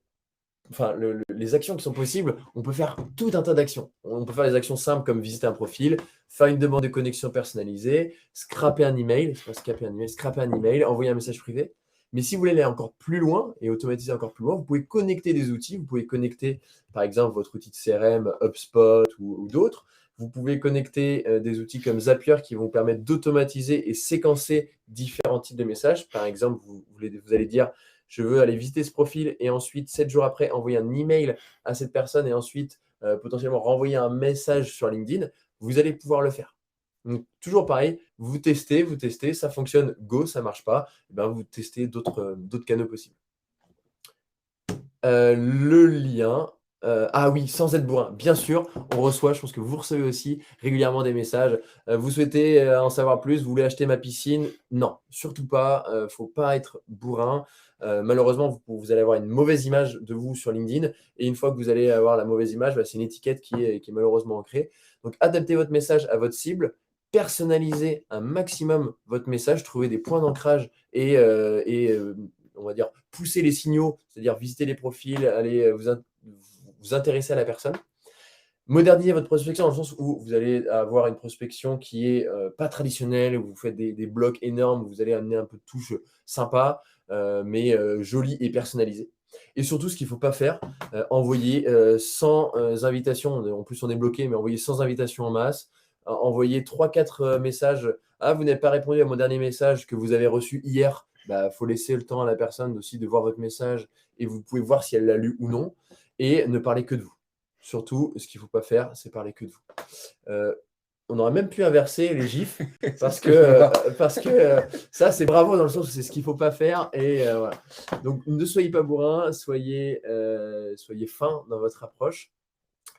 les actions qui sont possibles, on peut faire tout un tas d'actions. On peut faire des actions simples comme visiter un profil, faire une demande de connexion personnalisée, scraper un email, c'est pas scraper un email, scraper un email, envoyer un message privé. Mais si vous voulez aller encore plus loin et automatiser encore plus loin, vous pouvez connecter des outils. Vous pouvez connecter, par exemple, votre outil de CRM, HubSpot ou d'autres. Vous pouvez connecter des outils comme Zapier qui vont vous permettre d'automatiser et séquencer différents types de messages. Par exemple, vous allez dire, je veux aller visiter ce profil et ensuite, 7 jours après, envoyer un email à cette personne et ensuite, potentiellement renvoyer un message sur LinkedIn. Vous allez pouvoir le faire. Donc, toujours pareil, vous testez, ça fonctionne, go, ça ne marche pas, eh ben, vous testez d'autres canaux possibles. Le lien, ah oui, sans être bourrin, bien sûr, on reçoit, je pense que vous recevez aussi régulièrement des messages. Vous souhaitez en savoir plus, vous voulez acheter ma piscine? Non, surtout pas, il ne faut pas être bourrin. Malheureusement, vous allez avoir une mauvaise image de vous sur LinkedIn et une fois que vous allez avoir la mauvaise image, c'est une étiquette qui est malheureusement ancrée. Donc, adaptez votre message à votre cible. Personnalisez un maximum votre message, trouvez des points d'ancrage et on va dire pousser les signaux, c'est-à-dire visiter les profils, aller vous intéresser à la personne. Modernisez votre prospection dans le sens où vous allez avoir une prospection qui est pas traditionnelle, où vous faites des blocs énormes, où vous allez amener un peu de touche sympa, mais jolie et personnalisée. Et surtout, ce qu'il ne faut pas faire, envoyer sans invitation, en plus on est bloqué, mais envoyer sans invitation en masse, envoyer 3-4 messages. Ah, vous n'avez pas répondu à mon dernier message que vous avez reçu hier. Bah, faut laisser le temps à la personne aussi de voir votre message et vous pouvez voir si elle l'a lu ou non. Et ne parler que de vous. Surtout, ce qu'il ne faut pas faire, c'est parler que de vous. On aurait même pu inverser les gifs parce que ça, c'est bravo dans le sens où c'est ce qu'il ne faut pas faire. Et voilà. Donc, ne soyez pas bourrin, soyez fin dans votre approche.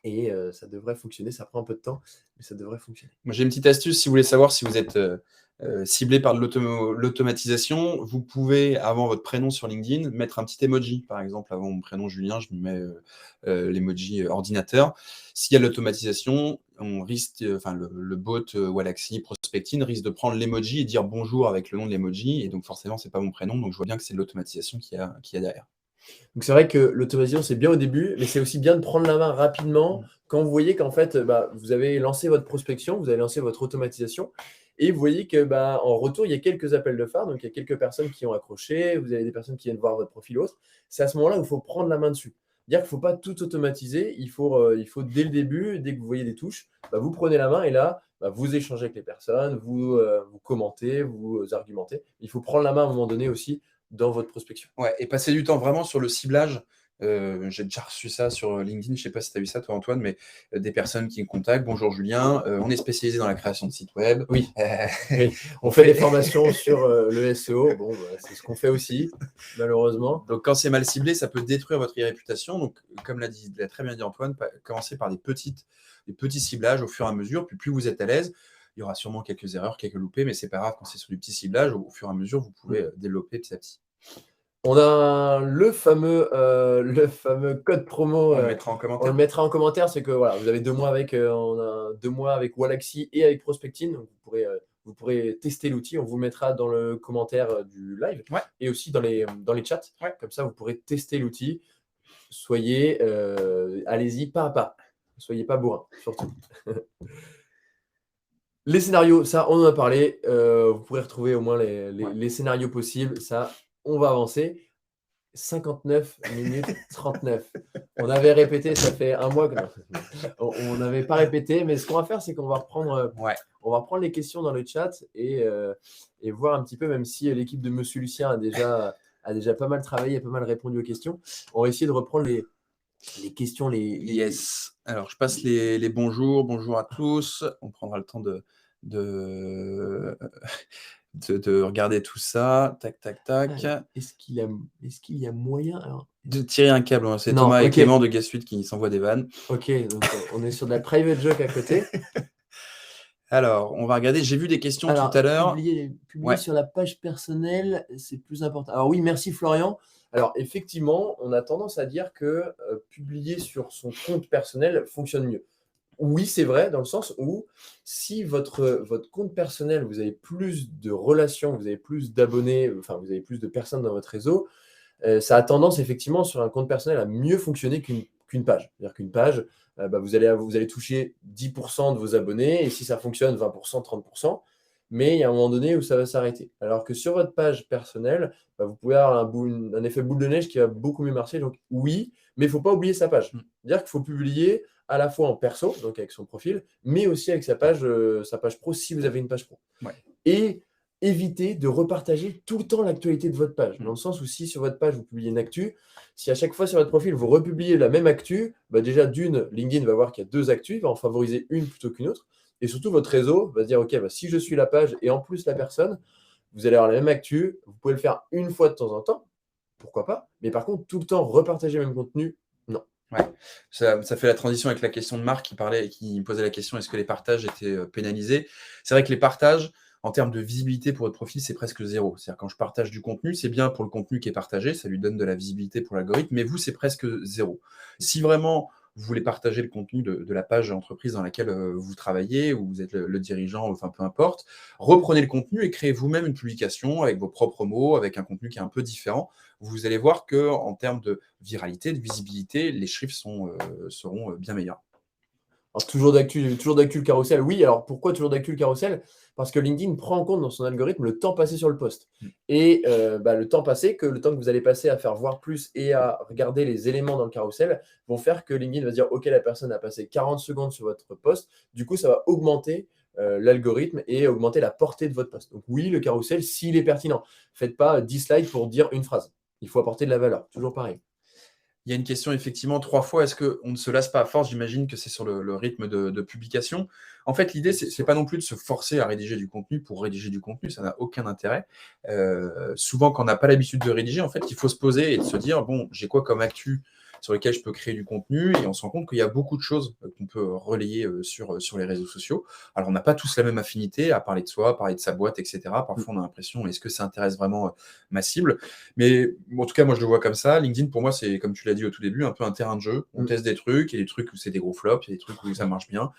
Et ça devrait fonctionner. Ça prend un peu de temps, mais ça devrait fonctionner. Moi, j'ai une petite astuce. Si vous voulez savoir si vous êtes ciblé par de l'automatisation, vous pouvez, avant votre prénom sur LinkedIn, mettre un petit emoji. Par exemple, avant mon prénom Julien, je me mets l'emoji ordinateur. S'il y a de l'automatisation, on risque, le bot Walaxy Prospecting risque de prendre l'emoji et dire bonjour avec le nom de l'emoji. Et donc, forcément, ce n'est pas mon prénom. Donc, je vois bien que c'est de l'automatisation qu'il y a derrière. Donc, c'est vrai que l'automatisation, c'est bien au début, mais c'est aussi bien de prendre la main rapidement quand vous voyez qu'en fait, vous avez lancé votre prospection, vous avez lancé votre automatisation et vous voyez que en retour, il y a quelques appels de phare, donc il y a quelques personnes qui ont accroché, vous avez des personnes qui viennent voir votre profil autre. C'est à ce moment-là où il faut prendre la main dessus. Dire qu'il ne faut pas tout automatiser, il faut dès le début, dès que vous voyez des touches, vous prenez la main et là, vous échangez avec les personnes, vous commentez, vous argumentez. Il faut prendre la main à un moment donné aussi dans votre prospection. Ouais, et passer du temps vraiment sur le ciblage. J'ai déjà reçu ça sur LinkedIn, je ne sais pas si tu as vu ça toi Antoine, mais des personnes qui me contactent. Bonjour Julien, on est spécialisé dans la création de sites web. Oui, oui. On fait des formations sur le SEO, bon, c'est ce qu'on fait aussi, malheureusement. Donc quand c'est mal ciblé, ça peut détruire votre réputation. Donc comme l'a très bien dit Antoine, commencez par des petits ciblages au fur et à mesure, puis plus vous êtes à l'aise. Il y aura sûrement quelques erreurs, quelques loupés, mais c'est pas grave quand c'est sur du petit ciblage. Au fur et à mesure, vous pouvez développer petit à petit. On a le fameux code promo. On le mettra en commentaire. On le mettra en commentaire. C'est que voilà, vous avez 2 mois avec, on a 2 mois avec Walaxy et avec Prospecting. Donc vous pourrez tester l'outil. On vous le mettra dans le commentaire du live et aussi dans les chats. Ouais. Comme ça, vous pourrez tester l'outil. Allez-y pas à pas. Soyez pas bourrin, surtout. Les scénarios, ça, on en a parlé. Vous pourrez retrouver au moins les scénarios possibles. Ça, on va avancer. 59 minutes 39. On avait répété, ça fait un mois que on n'avait pas répété, mais ce qu'on va faire, c'est qu'on va reprendre, on va reprendre les questions dans le chat et voir un petit peu, même si l'équipe de Monsieur Lucien a déjà pas mal travaillé, a pas mal répondu aux questions. On va essayer de reprendre les questions. Yes. Alors, je passe les bonjours. Bonjour à tous. On prendra le temps de regarder tout ça. Tac, tac, tac. Est-ce qu'il y a moyen de tirer un câble? C'est Thomas et Clément de Gassuite qui s'envoient des vannes. Ok, donc on est sur de la private joke à côté. Alors, on va regarder. J'ai vu des questions tout à l'heure. Publier sur la page personnelle, c'est plus important. Alors oui, merci Florian. Alors effectivement, on a tendance à dire que publier sur son compte personnel fonctionne mieux. Oui, c'est vrai, dans le sens où si votre compte personnel, vous avez plus de relations, vous avez plus d'abonnés, enfin, vous avez plus de personnes dans votre réseau, ça a tendance effectivement sur un compte personnel à mieux fonctionner qu'une page. C'est-à-dire qu'une page, vous allez toucher 10% de vos abonnés et si ça fonctionne, 20%, 30%. Mais il y a un moment donné où ça va s'arrêter. Alors que sur votre page personnelle, vous pouvez avoir un effet boule de neige qui va beaucoup mieux marcher. Donc oui, mais il ne faut pas oublier sa page. C'est-à-dire qu'il faut publier à la fois en perso, donc avec son profil, mais aussi avec sa page pro si vous avez une page pro. Ouais. Et évitez de repartager tout le temps l'actualité de votre page. Dans le sens où si sur votre page, vous publiez une actu, si à chaque fois sur votre profil, vous republiez la même actu, déjà d'une, LinkedIn va voir qu'il y a 2 actus, il va en favoriser une plutôt qu'une autre. Et surtout, votre réseau va se dire, OK, si je suis la page et en plus la personne, vous allez avoir la même actu. Vous pouvez le faire une fois de temps en temps, pourquoi pas. Mais par contre, tout le temps, repartager le même contenu, non. Ouais. Ça fait la transition avec la question de Marc qui posait la question, est-ce que les partages étaient pénalisés? C'est vrai que les partages, en termes de visibilité pour votre profil, c'est presque 0. C'est-à-dire quand je partage du contenu, c'est bien pour le contenu qui est partagé, ça lui donne de la visibilité pour l'algorithme, mais vous, c'est presque 0. Si vraiment vous voulez partager le contenu de la page entreprise dans laquelle vous travaillez, ou vous êtes le dirigeant, enfin peu importe, reprenez le contenu et créez vous-même une publication avec vos propres mots, avec un contenu qui est un peu différent. Vous allez voir qu'en termes de viralité, de visibilité, les chiffres seront bien meilleurs. Alors, toujours d'actu le carrousel. Oui, alors pourquoi toujours d'actu le carrousel? Parce que LinkedIn prend en compte dans son algorithme le temps passé sur le post. Et le temps passé, le temps que vous allez passer à faire voir plus et à regarder les éléments dans le carrousel, vont faire que LinkedIn va dire, OK, la personne a passé 40 secondes sur votre post. Du coup, ça va augmenter l'algorithme et augmenter la portée de votre post. Donc oui, le carrousel, s'il est pertinent. Faites pas 10 slides pour dire une phrase. Il faut apporter de la valeur. Toujours pareil. Il y a une question, effectivement, 3 fois. Est-ce qu'on ne se lasse pas à force? J'imagine que c'est sur le rythme de publication. En fait, l'idée, c'est pas non plus de se forcer à rédiger du contenu pour rédiger du contenu. Ça n'a aucun intérêt. Souvent, quand on n'a pas l'habitude de rédiger, en fait, il faut se poser et de se dire, bon, j'ai quoi comme actu sur lequel je peux créer du contenu? Et on se rend compte qu'il y a beaucoup de choses qu'on peut relayer sur les réseaux sociaux. Alors, on n'a pas tous la même affinité à parler de soi, à parler de sa boîte, etc. Parfois, on a l'impression, est-ce que ça intéresse vraiment ma cible? Mais en tout cas, moi, je le vois comme ça. LinkedIn, pour moi, c'est, comme tu l'as dit au tout début, un peu un terrain de jeu. On teste des trucs, il y a des trucs où c'est des gros flops, il y a des trucs où ça marche bien.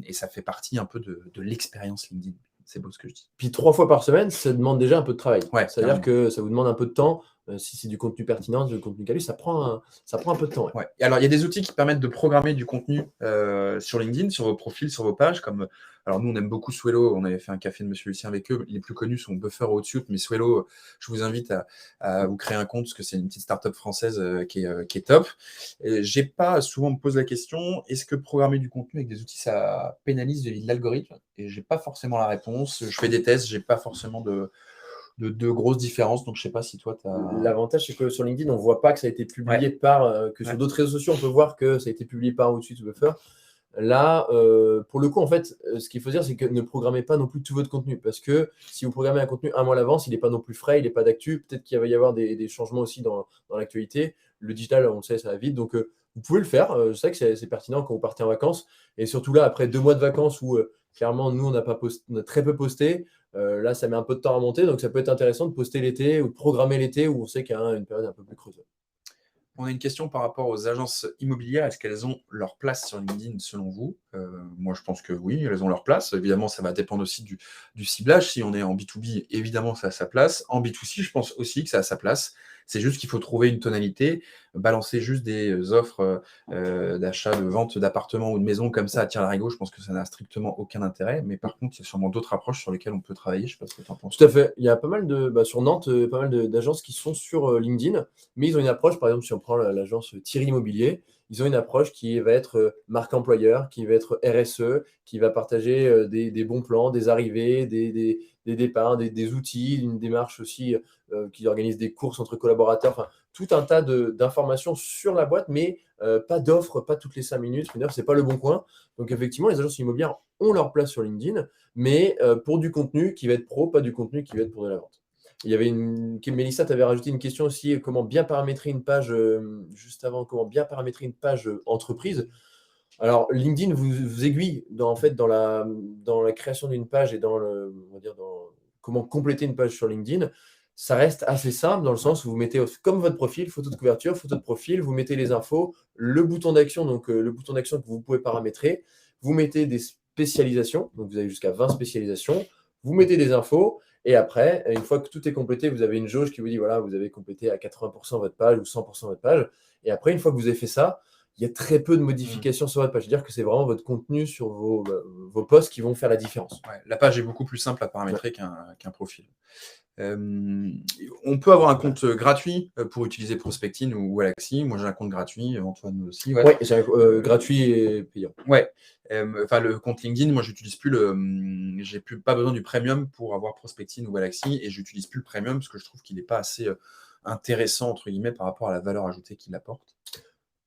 Et ça fait partie un peu de l'expérience LinkedIn. C'est beau ce que je dis. Puis 3 fois par semaine, ça demande déjà un peu de travail. Ouais, C'est-à-dire que ça vous demande un peu de temps. Si c'est du contenu pertinent, du contenu quali, ça prend un peu de temps. Ouais. Ouais. Et alors, il y a des outils qui permettent de programmer du contenu sur LinkedIn, sur vos profils, sur vos pages. Alors, nous, on aime beaucoup Swello. On avait fait un café de Monsieur Lucien avec eux. Les plus connus sont Buffer ou Outsuite. Mais Swello, je vous invite à vous créer un compte parce que c'est une petite startup française qui est top. J'ai pas souvent me pose la question, est-ce que programmer du contenu avec des outils, ça pénalise vis-à-vis de l'algorithme? Et j'ai pas forcément la réponse. Je fais des tests, j'ai pas forcément de grosses différences. Donc, je sais pas si toi, tu as... L'avantage, c'est que sur LinkedIn, on ne voit pas que ça a été publié sur d'autres réseaux sociaux, on peut voir que ça a été publié par Outsuite ou Buffer. Là, pour le coup, en fait, ce qu'il faut dire, c'est que ne programmez pas non plus tout votre contenu. Parce que si vous programmez un contenu un mois à l'avance, il n'est pas non plus frais, il n'est pas d'actu. Peut-être qu'il va y avoir des changements aussi dans l'actualité. Le digital, on le sait, ça va vite. Donc, vous pouvez le faire. Je sais que c'est pertinent quand vous partez en vacances. Et surtout là, après 2 mois de vacances où clairement, nous, on a très peu posté. Là, ça met un peu de temps à monter. Donc, ça peut être intéressant de poster l'été ou de programmer l'été où on sait qu'il y a une période un peu plus creuse. On a une question par rapport aux agences immobilières. Est-ce qu'elles ont leur place sur LinkedIn selon vous? Moi, je pense que oui, elles ont leur place. Évidemment, ça va dépendre aussi du ciblage. Si on est en B2B, évidemment, ça a sa place. En B2C, je pense aussi que ça a sa place. C'est juste qu'il faut trouver une tonalité. Balancer juste des offres d'achat, de vente d'appartements ou de maisons comme ça à tire-larigot, je pense que ça n'a strictement aucun intérêt. Mais par contre, il y a sûrement d'autres approches sur lesquelles on peut travailler. Je ne sais pas ce que tu en penses. Tout à fait. Il y a pas mal sur Nantes, pas mal d'agences qui sont sur LinkedIn, mais ils ont une approche, par exemple, si on prend l'agence Thierry Immobilier, ils ont une approche qui va être marque employeur, qui va être RSE, qui va partager des bons plans, des arrivées, des départs, des outils, une démarche aussi qui organise des courses entre collaborateurs, enfin, tout un tas d'informations sur la boîte, mais pas d'offres, pas toutes les 5 minutes. Une offre, ce n'est pas le bon coin. Donc, effectivement, les agences immobilières ont leur place sur LinkedIn, mais pour du contenu qui va être pro, pas du contenu qui va être pour de la vente. Il y avait Mélissa, tu avais rajouté une question aussi, comment bien paramétrer une page, juste avant, comment bien paramétrer une page entreprise. Alors, LinkedIn vous aiguille dans la création d'une page et dans comment compléter une page sur LinkedIn. Ça reste assez simple dans le sens où vous mettez comme votre profil, photo de couverture, photo de profil, vous mettez les infos, le bouton d'action, donc le bouton d'action que vous pouvez paramétrer, vous mettez des spécialisations, donc vous avez jusqu'à 20 spécialisations, vous mettez des infos Et après, une fois que tout est complété, vous avez une jauge qui vous dit, voilà, vous avez complété à 80% votre page ou 100% votre page. Et après, une fois que vous avez fait ça, il y a très peu de modifications sur votre page. C'est-à-dire que c'est vraiment votre contenu sur vos posts qui vont faire la différence. Ouais, la page est beaucoup plus simple à paramétrer qu'un profil. On peut avoir un compte gratuit pour utiliser Prospecting ou Wallaxy. Moi, j'ai un compte gratuit, Antoine aussi. Ouais, j'ai un gratuit et payant. Ouais. Enfin, le compte LinkedIn, moi, j'utilise plus j'ai pas besoin du premium pour avoir Prospecting ou Wallaxy, et j'utilise plus le premium parce que je trouve qu'il n'est pas assez intéressant entre guillemets par rapport à la valeur ajoutée qu'il apporte.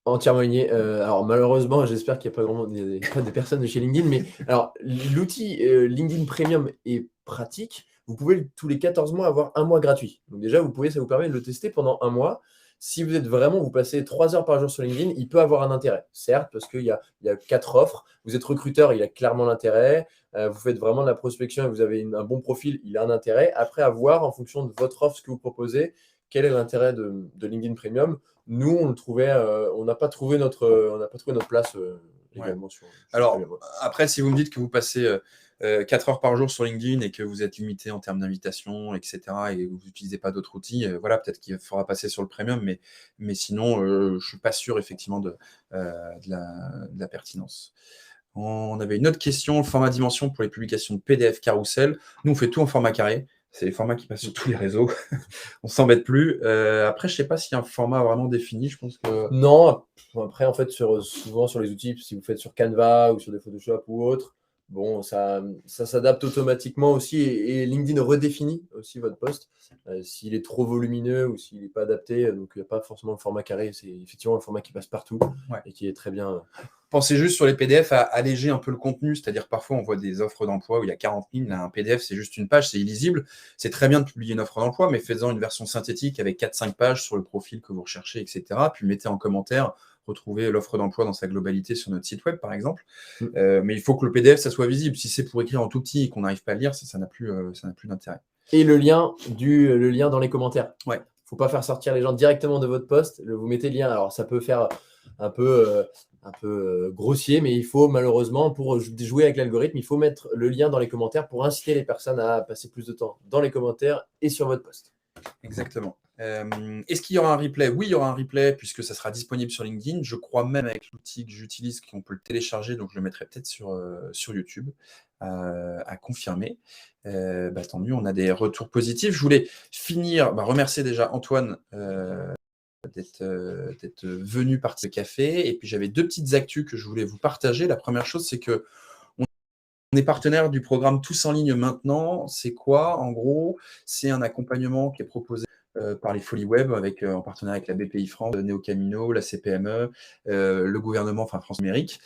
Entièrement aligné. Alors malheureusement, j'espère qu'il n'y a pas vraiment pas des personnes de chez LinkedIn, mais alors l'outil LinkedIn Premium est pratique. Vous pouvez tous les 14 mois avoir un mois gratuit. Donc déjà, ça vous permet de le tester pendant un mois. Si vous êtes vraiment, vous passez 3 heures par jour sur LinkedIn, il peut avoir un intérêt. Certes, parce qu'il y a 4 offres. Vous êtes recruteur, il a clairement l'intérêt. Vous faites vraiment de la prospection et vous avez un bon profil, il a un intérêt. Après, à voir en fonction de votre offre, ce que vous proposez, quel est l'intérêt de LinkedIn Premium. Nous, on n'a pas trouvé notre place également sur Alors, Premium. après, si vous me dites que vous passez 4 heures par jour sur LinkedIn et que vous êtes limité en termes d'invitation, etc., et que vous n'utilisez pas d'autres outils, voilà, peut-être qu'il faudra passer sur le premium, mais sinon, je ne suis pas sûr effectivement de la pertinence. On avait une autre question, le format dimension pour les publications de PDF carousel. Nous, on fait tout en format carré. C'est les formats qui passent sur tous les réseaux. On ne s'embête plus. Après, je ne sais pas s'il y a un format vraiment défini. Je pense que... Non, après, en fait, souvent sur les outils, si vous faites sur Canva ou sur des Photoshop ou autres, bon, ça s'adapte automatiquement aussi et LinkedIn redéfinit aussi votre post. S'il est trop volumineux ou s'il n'est pas adapté, donc il n'y a pas forcément le format carré, c'est effectivement un format qui passe partout et qui est très bien. Pensez juste sur les PDF à alléger un peu le contenu, c'est-à-dire parfois on voit des offres d'emploi où il y a 40 lignes, là, un PDF c'est juste une page, c'est illisible. C'est très bien de publier une offre d'emploi, mais faites-en une version synthétique avec 4-5 pages sur le profil que vous recherchez, etc. Puis mettez en commentaire, retrouvez l'offre d'emploi dans sa globalité sur notre site web par exemple. Mais il faut que le PDF ça soit visible. Si c'est pour écrire en tout petit et qu'on n'arrive pas à lire, ça n'a plus d'intérêt. Et le lien dans les commentaires. Ouais. Faut pas faire sortir les gens directement de votre post. Vous mettez le lien. Alors ça peut faire un peu grossier, mais il faut malheureusement, pour jouer avec l'algorithme, il faut mettre le lien dans les commentaires pour inciter les personnes à passer plus de temps dans les commentaires et sur votre post. Exactement. Est-ce qu'il y aura un replay? Oui, il y aura un replay puisque ça sera disponible sur LinkedIn. Je crois même avec l'outil que j'utilise qu'on peut le télécharger, donc je le mettrai peut-être sur YouTube à confirmer. Tant mieux, on a des retours positifs. Je voulais finir, remercier déjà Antoine d'être venu par ce café. Et puis j'avais 2 petites actus que je voulais vous partager. La première chose, c'est que on est partenaire du programme Tous en ligne maintenant. C'est quoi? En gros, c'est un accompagnement qui est proposé par les Folies Web en partenariat avec la BPI France, Néo Camino, la CPME, le gouvernement, enfin France Numérique.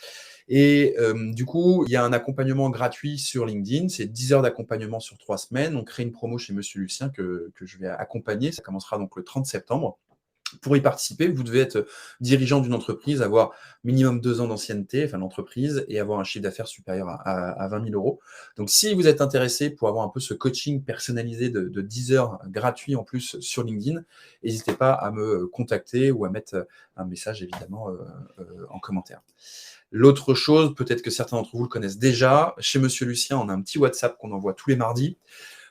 Et du coup, il y a un accompagnement gratuit sur LinkedIn. C'est 10 heures d'accompagnement sur 3 semaines. On crée une promo chez Monsieur Lucien que je vais accompagner. Ça commencera donc le 30 septembre. Pour y participer, vous devez être dirigeant d'une entreprise, avoir minimum 2 ans d'ancienneté, enfin l'entreprise, et avoir un chiffre d'affaires supérieur à 20 000 euros. Donc, si vous êtes intéressé pour avoir un peu ce coaching personnalisé de 10 heures gratuit en plus sur LinkedIn, n'hésitez pas à me contacter ou à mettre un message, évidemment, en commentaire. L'autre chose, peut-être que certains d'entre vous le connaissent déjà, chez Monsieur Lucien, on a un petit WhatsApp qu'on envoie tous les mardis,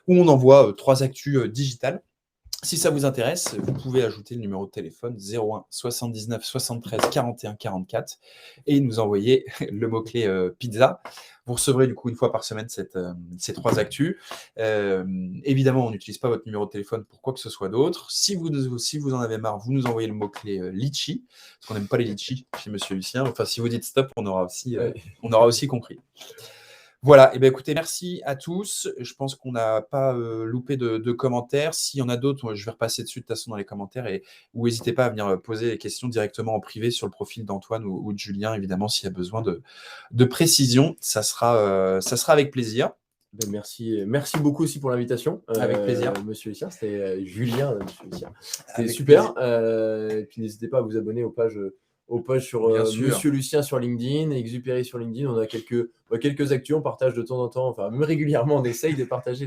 où on envoie 3 actus digitales. Si ça vous intéresse, vous pouvez ajouter le numéro de téléphone 01 79 73 41 44 et nous envoyer le mot-clé pizza. Vous recevrez du coup une fois par semaine ces 3 actus. Évidemment, on n'utilise pas votre numéro de téléphone pour quoi que ce soit d'autre. Si vous en avez marre, vous nous envoyez le mot-clé litchi, parce qu'on n'aime pas les litchis chez Monsieur Lucien. Enfin, si vous dites stop, on aura aussi compris. Voilà, et écoutez, merci à tous. Je pense qu'on n'a pas loupé de commentaires. S'il y en a d'autres, je vais repasser dessus de toute façon dans les commentaires ou n'hésitez pas à venir poser les questions directement en privé sur le profil d'Antoine ou de Julien, évidemment, s'il y a besoin de précision. Ça sera avec plaisir. Merci beaucoup aussi pour l'invitation. Avec plaisir. Monsieur Lucien, c'était Julien, Monsieur Lucien. C'était super. Et puis n'hésitez pas à vous abonner aux pages sur Monsieur Lucien sur LinkedIn, Exupéry sur LinkedIn. On a quelques actus, on partage de temps en temps, enfin même régulièrement, on essaye de partager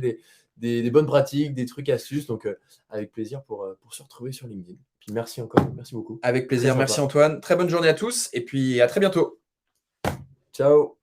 des bonnes pratiques, des trucs, astuces. Donc avec plaisir pour se retrouver sur LinkedIn. Puis merci encore, merci beaucoup. Avec plaisir, merci Antoine. Très bonne journée à tous et puis à très bientôt. Ciao.